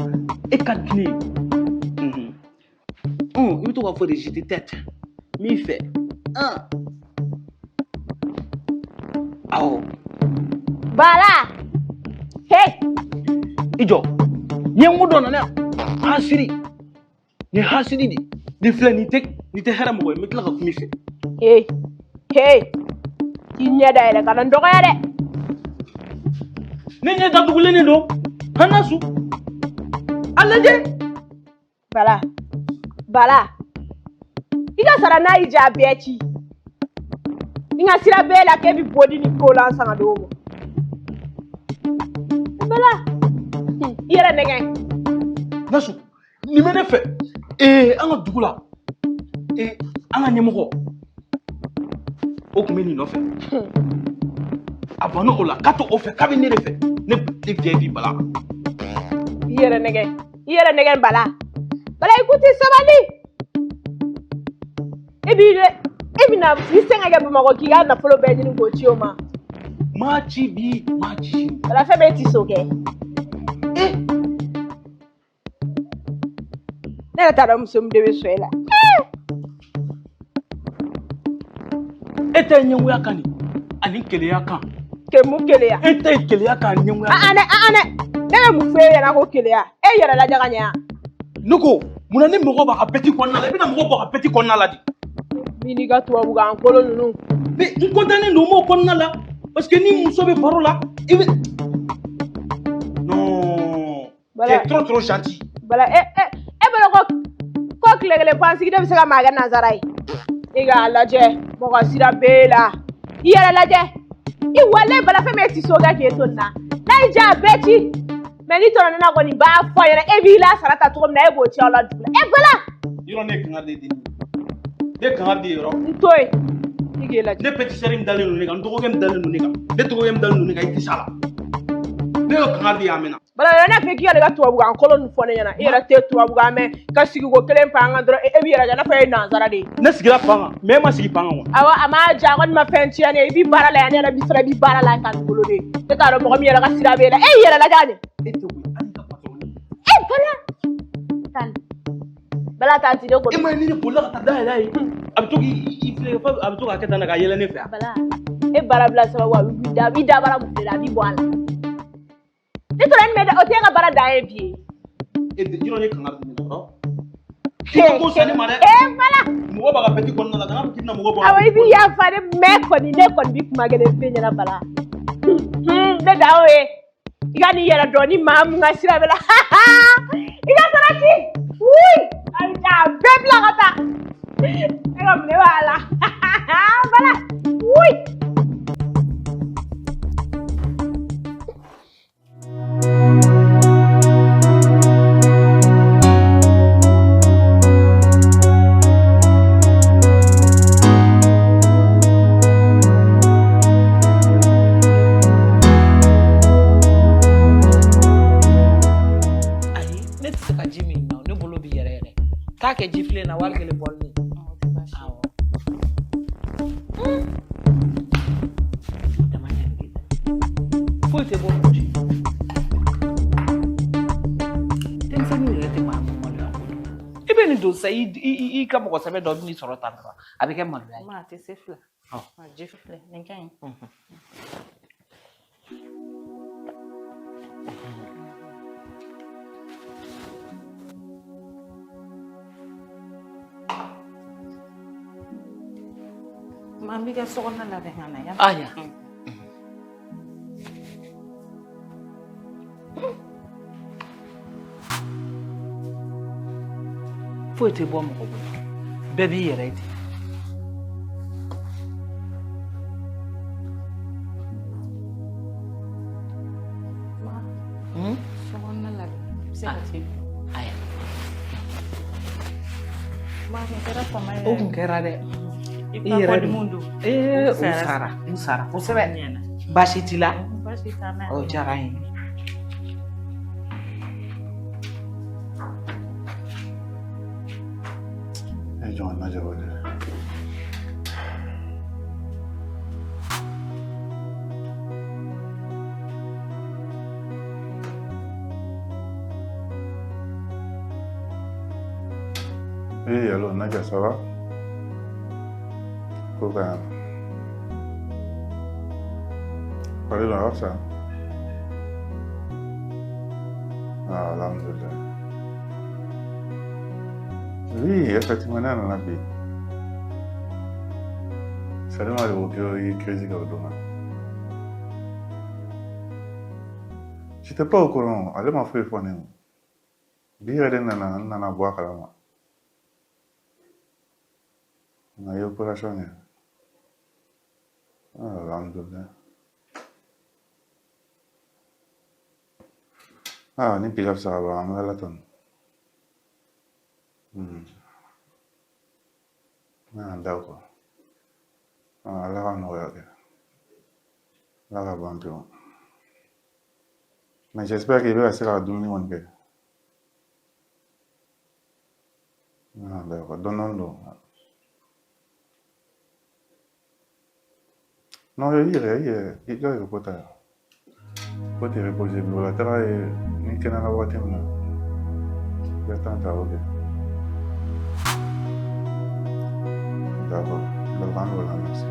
e katni. Il faut faire des jeter tête. Mi fait. Oh. Bala. Hey. Ijo. Nyengu dona na hasiri. Ni hasiri di. Di flanite ni te hera mo metla ka mi fait. Hey. Kinya da ile kana ndoka ya de. Nenya da dugule ne do. Hanasu. Alaje. Bala. Ika sara na ija bechi. Inga sira bela ke bi bodi ni kola sanga do mo. Bala. Yere negen. Nasu. Ni mene fe. Anga dugula. Anga nyemoko. Okumeni no fe. Abano ola kato ofe kabini refe. Ne viebi bala. Yere negen bala. Bala écoutez sabali. Ebi na bisenga ga bumako kiga na follow be ni ngochi o ma. Machi. Bala fe be ti soke. Na ta dam sum de be soela. Ete nyenwu yakani. Ani kele yakan. Ke mu kele ya. Ete kele yakan nyenwu yakan. Ane. Na mu fe ya na ko kele ya. E yara la jaga nya. Nuko, muna ni moko ba petit konna la, bina moko ba petit konna la di. Mini ga tuwa buga ankolo nunu. Mais nkontane no mo konna la parce que ni muso be parola, non. C'est trop gentil. Bala bala ko klele pansi de bisa maga nazarai. Iga laje, mo ga sira bela. Iyara laje. I wale bala fe me ti soga ke to na. Na ija beti. Me ni to na ko ni ba fo yere e bi la sarata to na e bo ti ola dula. E bala. Yoro ne kan de din. De kan de yoro. Ntoy. Ige la. Ne petit serim dalenu ne kan ndo ko gem dalenu ne kan. De to gem dalenu ne kan iti sala. Ne ko kan de amena. Bala yana fe ki yale ga to abuga kolon fo ne yana. Era te to abuga me ka sigi go kelen pa ngandro e bi yara jana fe na zara de. Ne sigira panga, me ma sigi panga wa. Awa ama ja gon ma fenti ane bi bara la yana bi sra bi bara la kan bolo de. Te ta ro mo mi yara ga sira be la. E yara la jani. E to wi ani ka patron. E bala. Tan. Bala ta ti de ko. E ma ni ko la ta da dai. Abto ki ifle fa abto ka keta na ga yele ne fa. Bala. E bara bla so wa bi da bara mu de la bi bo ala. Ni to ran me da o te ga bara da e bi. E de jiro ne kan ga ni ko. Ko sani mare. E bala. Mo ba ga petit ko na ga kinna mo bo. Awa bi ya fa de me ko ni ne ko bi kuma ga de fe nyana bala. De da o e. Iga ni yara do ni ma mu ngasira bela. Iga sarati. Ui! Ai ja bebla kata. Ega mne wala. Bala. Ui! Kake jifle na wal gele bol ni. Awo. Damanya ngida. Fote bo moji. Tem se ni rete ma mo lo. Ibe ni do say I ka mo ko sabe do ni soro tan ba. Abi ke mo lo ai. Ma te sifle. Ma jifle, ninkan. Mami ka so na la dengan ya. Ah ya. Fote bo mo ko bo. Baby yere ite. Ma. So na la. Senti. Aya. Ma ke kera pamai. O kun kera de. Ipa di mundo. Usara. Usebe. Bashitila. Bashitana. Oh, jarain. Eh, jangan aja boleh. alors, Nadia, ça va? Pourquoi? Parlez dans ça? Ah, alhamdulillah. Oui, effectivement, on a vu. Ça demande de vous dire que c'est comme ça. Je n'étais pas au courant. Allez, ma frère, il Bien, il y a un bois à na hiyo operation ya alhamdulillah. Ni piga sawa amela ton. D'accord. Là on regarde. Là la banque. Mais j'espère qu'il va rester à 12 millions de. D'accord. Donnons-le. Non, il y a reposer. Faut te reposer. La terre est ni qu'elle n'a pas été là. Il y a tant à ok. D'accord. Le grand voilà, merci.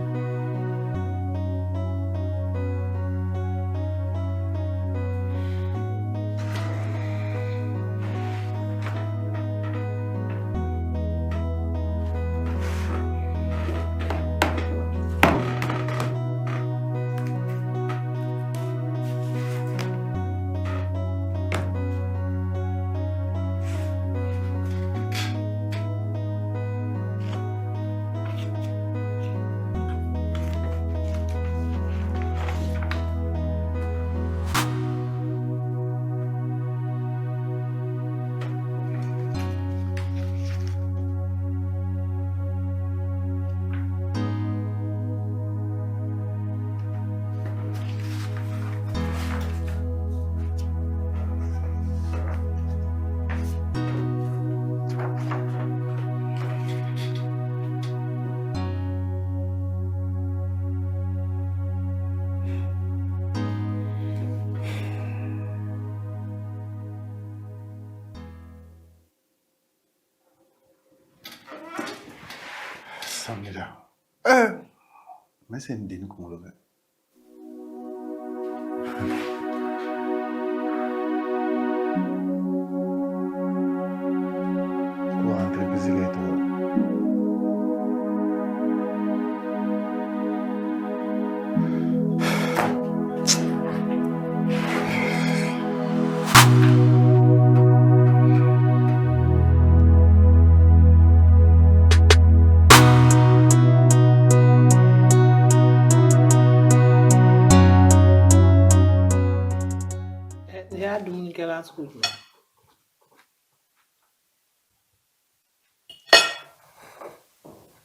Jamila. Mais c'est une dîne qu'on le fait. Quoi, entre busy et toi?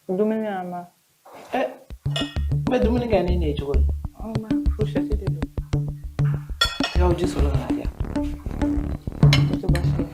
Dumuni ama. Mais dumuni ka ne ne jogo. Ma fourchette de do. Tiga uji solo na ya. To bashi.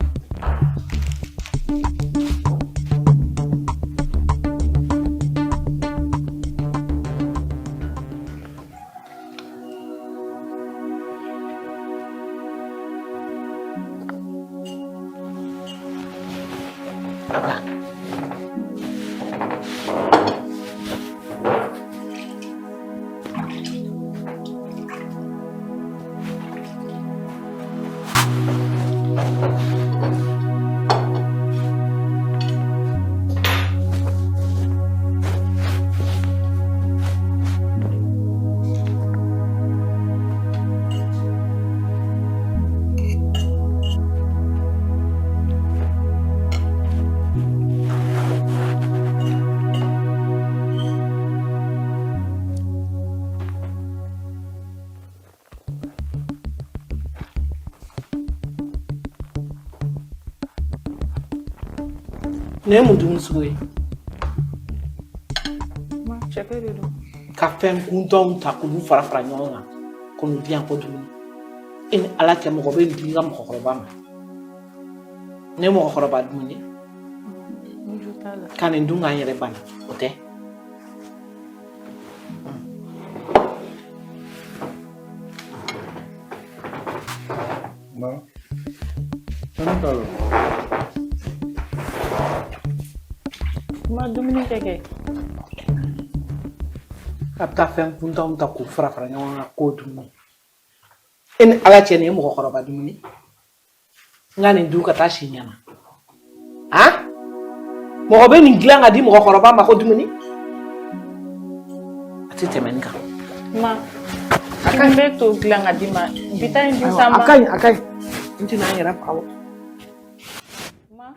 Ne mu dum suwe. Ma chepe de do. Ka fɛn kuntanw ta k'olu fara fara ɲɔgɔn kan k'olu di yan ko dumuni. E ni ala cɛ mɔgɔ bɛ di ka mɔgɔkɔrɔba ma. Ne mɔgɔkɔrɔba dumuni. Ka nin dun k'an yɛrɛ bana o tɛ. Ma. Sana talo. Ma dumuni keke. A bɛ taa fɛn kuntanw ta k'u fara fara ɲɔgɔn kan k'o dumuni. E ni ala cɛ nin ye mɔgɔkɔrɔba dumuni. N ka nin dun ka taa si ɲɛna. Han? Mɔgɔ bɛ nin dilan ka di mɔgɔkɔrɔba ma ko dumuni? A tɛ tɛmɛ nin kan. Ma. A kan bɛ to dilan ka di ma. Bita in dun sama. A ka ɲi a ka ɲi. N tɛna n yɛrɛ faga. Ma.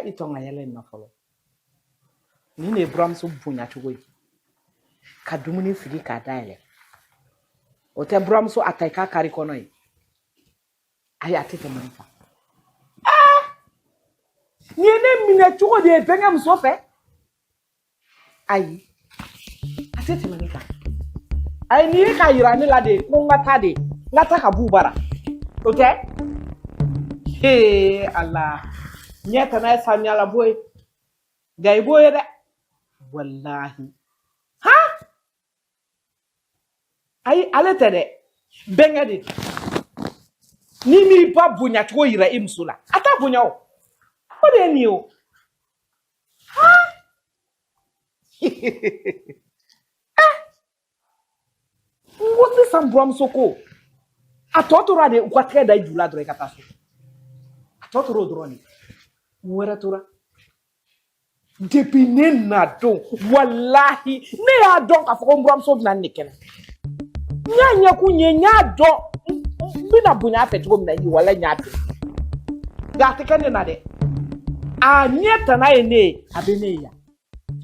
Ito nga yɛlɛ na fɔlɔ. Ni ne buramuso bonya cogo ye. Ka dumuni sigi k'a dayɛlɛ. O tɛ buramuso a ta i k'a kari kɔnɔ ye. Ayi a tɛ tɛmɛ nin kan. Nin ye ne minɛ cogo de ye bɛnkɛ muso fɛ. Ayi a tɛ tɛmɛ nin kan. Ayi nin ye k'a yira ne la de ko n ka taa de. N ka taa ka b'u bara. O tɛ? Allah. Nya kana sanya la boy gay boy da wallahi ha ay ale tede benga de ni mi ba bunya to yira imsula ata bunya o de ni o ha ngoti sambram soko atotora de ukateka da jula dore kataso atotoro droni Muera tura. depuis ne na dɔn walahi ne y'a dɔn k'a fɔ ko n buramuso bɛna ne kɛnɛ n y'a ɲɛkun ye n y'a dɔn n bɛna bonya a fɛ cogo min na yi wala n y'a dɔn nka a tɛ kɛ ne na dɛ a ɲɛ tana ye ne ye a bɛ ne ye yan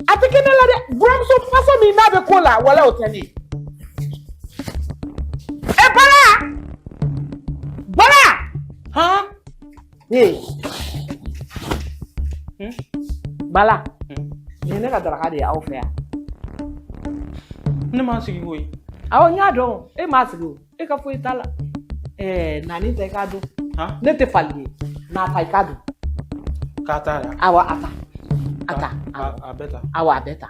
a tɛ kɛ ne la dɛ buramuso faso min n'a bɛ ko la wala o tɛ ne ye Bala han Bala ni ne ka daraka de aw fɛ yan ne m'a sigi koyi awɔ n y'a dɔn e m'a sigi o e ka foyi t'a la nani ta i k'a dun ne tɛ fali ye n'a ta i k'a dun k'a ta la awɔ a ta a bɛɛ ta awɔ a bɛɛ ta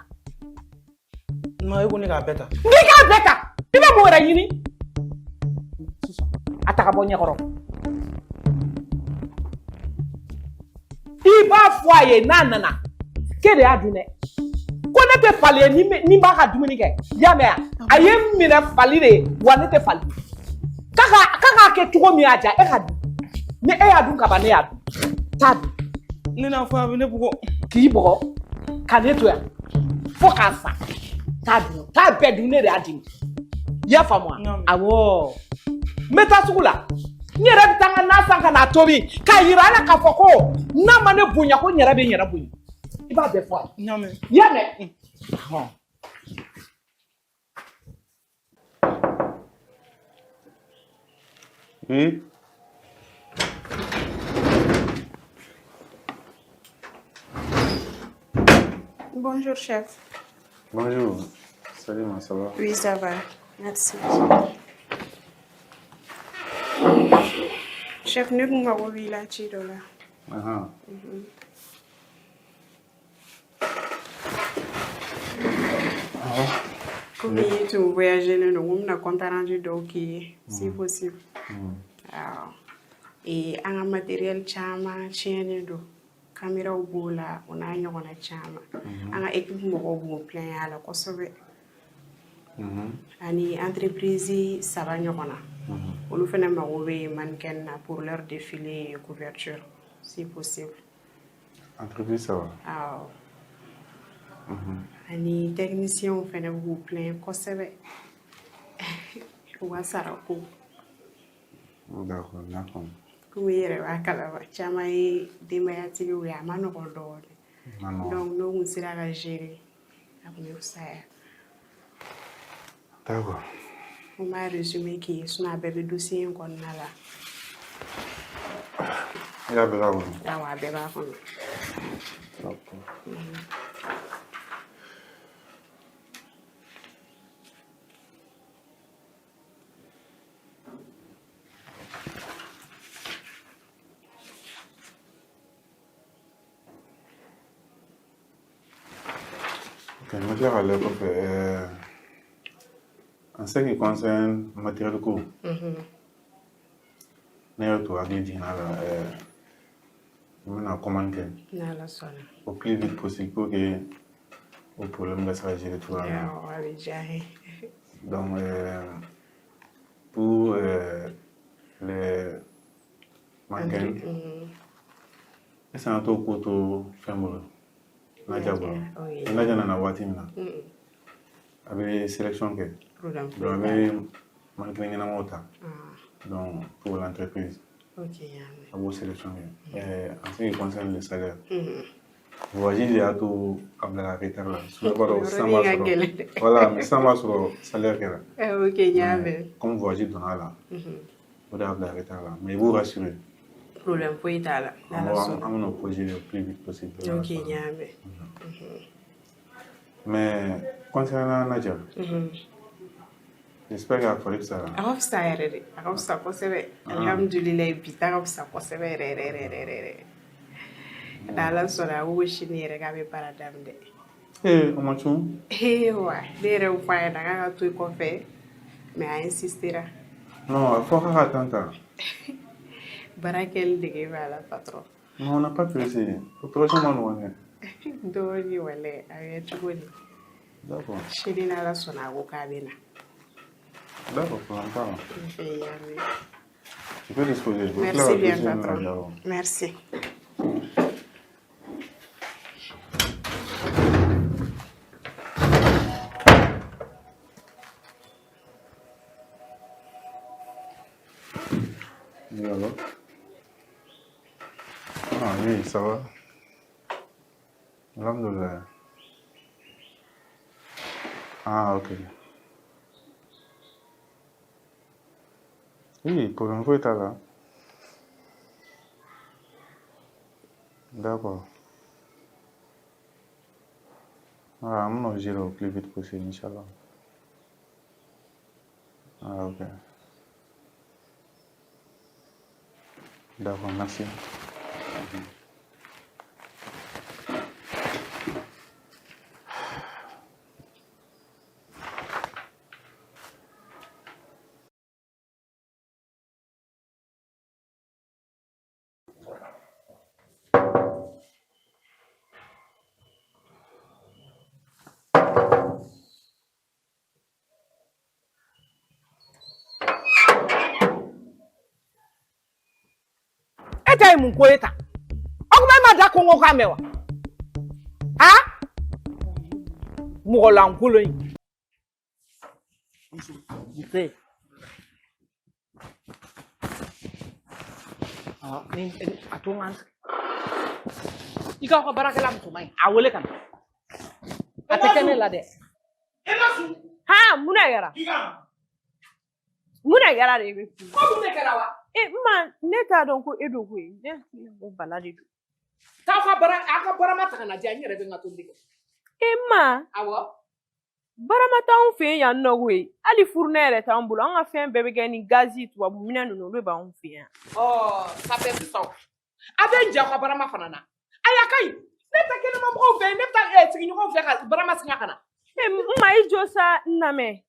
non e ko ne k'a bɛɛ ta n'i k'a bɛɛ ta i bɛ mun wɛrɛ ɲini a ta ka bɔ ɲɛkɔrɔ i b'a fɔ a ye n'a nana k'e de y'a dun dɛ ko ne tɛ fali ye ni b'a ka dumuni kɛ y'a mɛn a ye n minɛ fali de ye wa ne tɛ fali k'a k'a kɛ cogo min y'a diya e ka dun ni e y'a dun kaban ne y'a dun t'a dun ne n'a fɔ a bɛ ne bugɔ k'i bugɔ ka ne to yan fo k'a sa t'a dun t'a bɛɛ dun ne de y'a dimi i y'a faamu wa awɔ n bɛ taa sugu la n yɛrɛ bɛ taa n ka na san ka n'a tobi k'a yira a la k'a fɔ ko n'a ma ne bonya ko n yɛrɛ bɛ n yɛrɛ bonya i b'a bɛɛ fɔ a ye i y'a mɛn Oui. Bonjour, chef. Bonjour. Salut, ma, ça va? Oui, ça va. Merci. Chef, nous avons vu la chidola. Comme tu voyages, nous avons compte rendu d'oki, si possible. Et un matériel chama, chien do. Caméra au bout là, on a une chama. Un équipement au bout plein à la Kosovo. Ani entreprise saba ɲɔgɔnna olu fana mago bɛ mannequin na pour leur défilé et couverture si possible. Entreprise saba. Awɔ. Ani technicien fana b'u plein kosɛbɛ u ka sara ko. D'accord, d'accord. Komi i yɛrɛ b'a kalama caman ye denbayatigiw ye a ma nɔgɔn dɔɔnin. Donc n'o kun sera ka gérer a kun bɛ fisaya. D'accord. On m'a résumé qui sont à bébé dossier qu'on a là. Il y a bébé avant. Ah ouais, bébé avant. Ok, je vais aller pour faire. En ce qui concerne le matériel de cours, nous avons commandé au plus vite possible pour que le problème soit géré tout à l'heure. Donc, pour les mannequins, c'est un peu pour tout faire. Avec sélection que donc pour l'entreprise à vous sélectionner en ce qui concerne le salaire voyez il y a tout à la retard là voilà mais ça va sur le salaire comme voyez dans là vous avez la retard là mais vous rassurez problème pour y aller on va projet le plus vite possible mais concernant Nadia, j'espère qu'il a fallu ça. Alhamdulillah, Dala sora wo shini rega be paradam de. O machu? Ouais, dere o fa da ga tu ko fe. Mais a insistera. Non, faut pas attendre. Barakel de ge la patron. Non, on n'a pas pressé. Faut pas jamais Doni wale aye tugoni. D'accord. Shini na la sona go kabina. D'accord, pour l'entendre. Tu peux disposer. Merci bien, patron. Merci. Ah oui, ça va. Alhamdulillah. Ah, ok. Oui, pour l'info, est là. D'accord. Ah, on va gérer au plus vite possible, Inch'Allah. Ah, ok. D'accord, merci. Eta mun ko eta. Ogba ma da ko ngo ka mewa. Ha? Mo la nkulo yin. Ite. Ah, ni atungan. Ika ko baraka lam sumai. Awole kan. Atekene la de. Emasu. Ha, muna yara. Muna yara de be. Ko muna kala wa. Ma neta don ko edo ko e. Ne balade do. Ta fa bara ma ta na dia nyere be ngato ndike. Ma. Awo. Baramata on fe ya no we. Ali fournere ta ambulo on a fait un bébé gani gazi to abu mina no le ba on fe ya. Oh, ça fait ça. Abenja ko barama fanana. Ayakai. Neta kene ma bro ve neta tigi ni ko fe ka barama sinya kana. Ma ijosa name.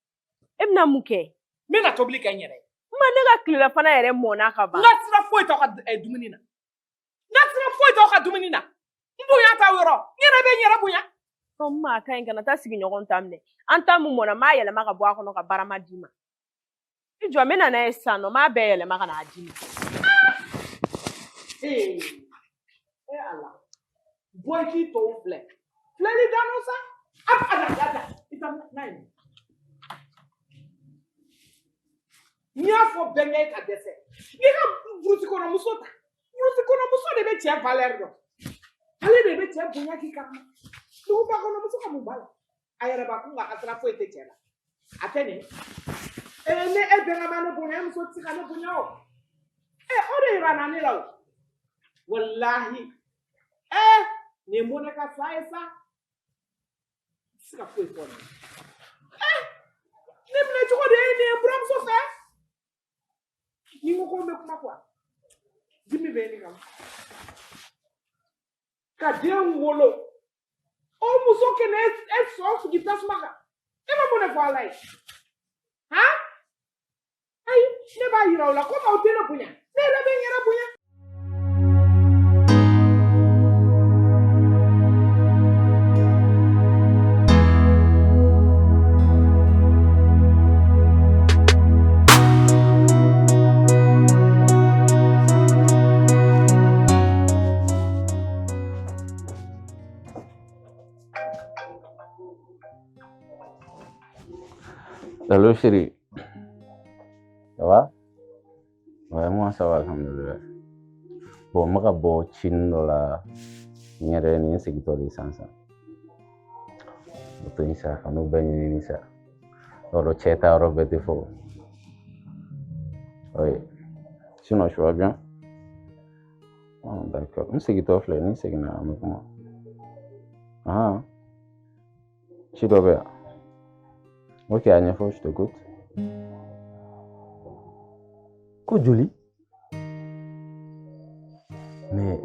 Emna muke. Me na tobli ka nyere. Ma nega klira fana yere mona ka ba. Ngatira foi to ka dumunina. Ngatira foi to ka dumunina. Mbu ya ta woro. Nyere be nyere bunya. Ma ka ngana ta sigi nyogon tamne. Anta mu mona ma yele maka bo akono ka barama dima. Ijo me na na esa no ma be yele maka na adima. Allah. Boy ki to fle. Fle li dano sa. Ada. Ita nine. Nya fo benye ka dese. Ni ka bruti kono musota. Bruti kono muso de be tia valer do. Ale de be tia bunya ki kama. Lu ba kono muso ka mubala. Ayara ba kunga atra fo ete tia la. Atene. Ne e benga mane bunya muso tika ne bunya o. Ore irana ni lawo. Wallahi. Ni mona ka sa esa. Sika fo ito. Ni mne tuko de ni brom so fe. Ni mo ko me kuma kwa. Dimi be ni kam. Ka de wolo. O muso ke ne so su gitas maka. E ma mona kwa lai. Ha? Ai, ne ba yira ola ko ma o tena punya. Ne la be nyara punya. Salut chérie. Ça va? Ouais, moi ça va, alhamdoulilah. Bon, je vais chino la nyere ni seguitori sansa. Betul ni sa, kamu banyak ni sa. Oro ceta, oro beautiful. Oui. Sinon, je vais bien. Oh, d'accord. Un seguitor fleur, ni seguina avec moi. Ah. Tu dois bien. Ok, Agnès, je t'écoute. Quoi, Julie? Mais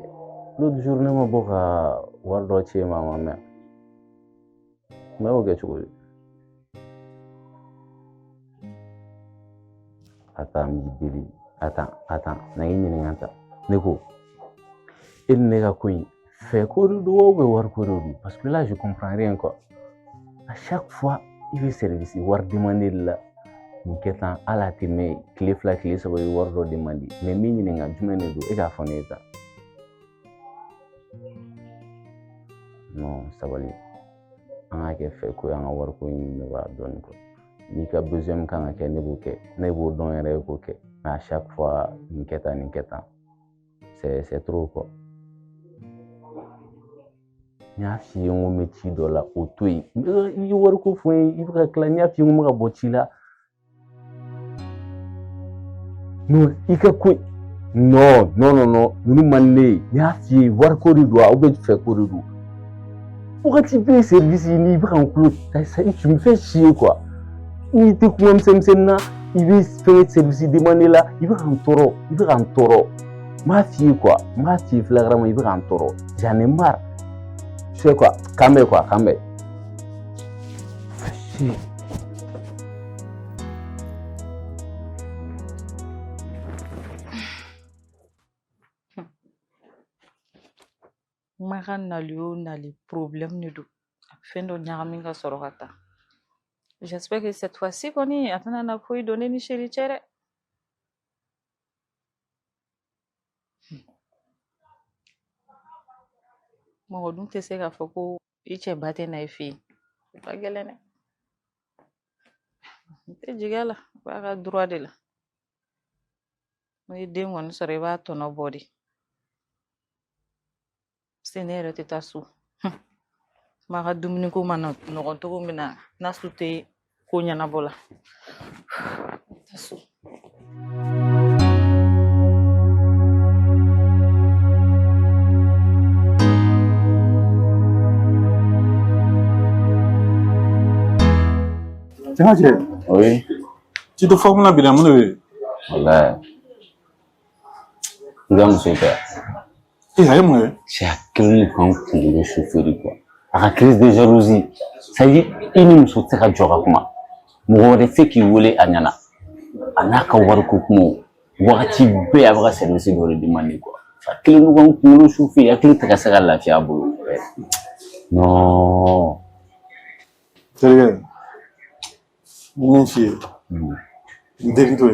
l'autre jour, je me suis voir chez ma mère. Mais ok, tu vois. Attends. Neko, il n'est pas coin. Fais quoi de voir quoi de parce que là, je comprends rien quoi. À chaque fois, il veut service, il va demander là. M'inquiétant à la télé, clé flash, clé ça va y voir demander. Mais mini n'enga, tu m'en es d'où? Et qu'à fond ça. Non, ça va aller. On a fait quoi, on a voir quoi, il va donner quoi. Ni ka besoin quand on a ne bouquet, ne vous donne un bouquet. À chaque fois, m'inquiétant. C'est trop quoi. Nya fi ngo meti dola otoi. I wor ko fo I ka kla nya fi ngo ga botila. No, ika ko no. Nunu manne nya fi war ko ri do au be fe ko ri do. Pourquoi tu payes service ni ba kan kulo ça tu me fais chier quoi. Ni te ko msemna il veut faire service demander là, il va en toro. Ma fille quoi, flagrant il va en toro. J'en ai marre. Tu sais quoi, camé. Si. Makan nali problème ne do. Fendo nyaminga sorokata. J'espère que cette fois-ci, Connie, attends, on a pu donner ni chéri chere. Mon donc tu sais qu'à faut que il te batte na fille. C'est pas galère. Tu dis là, pas droit de là. Mais dès qu'on se réveille ton body. C'est n'ère te tassou. Mara dumuni ko mana no gonto mina na sute ko nyana bola tasu Oui. Tu te formes là bien mon Wallahi. Ngam super. Moi. C'est à quel point le chauffeur quoi. À crise de jalousie. Ça y est, il nous saute à jour kuma. Mo fait qui voulait anyana. Anaka war ko kuma. Wakati be abra service do demander quoi. Ça quel nous le chauffeur, à quel ta sera la fiable. Non. C'est mon fille. Dégito.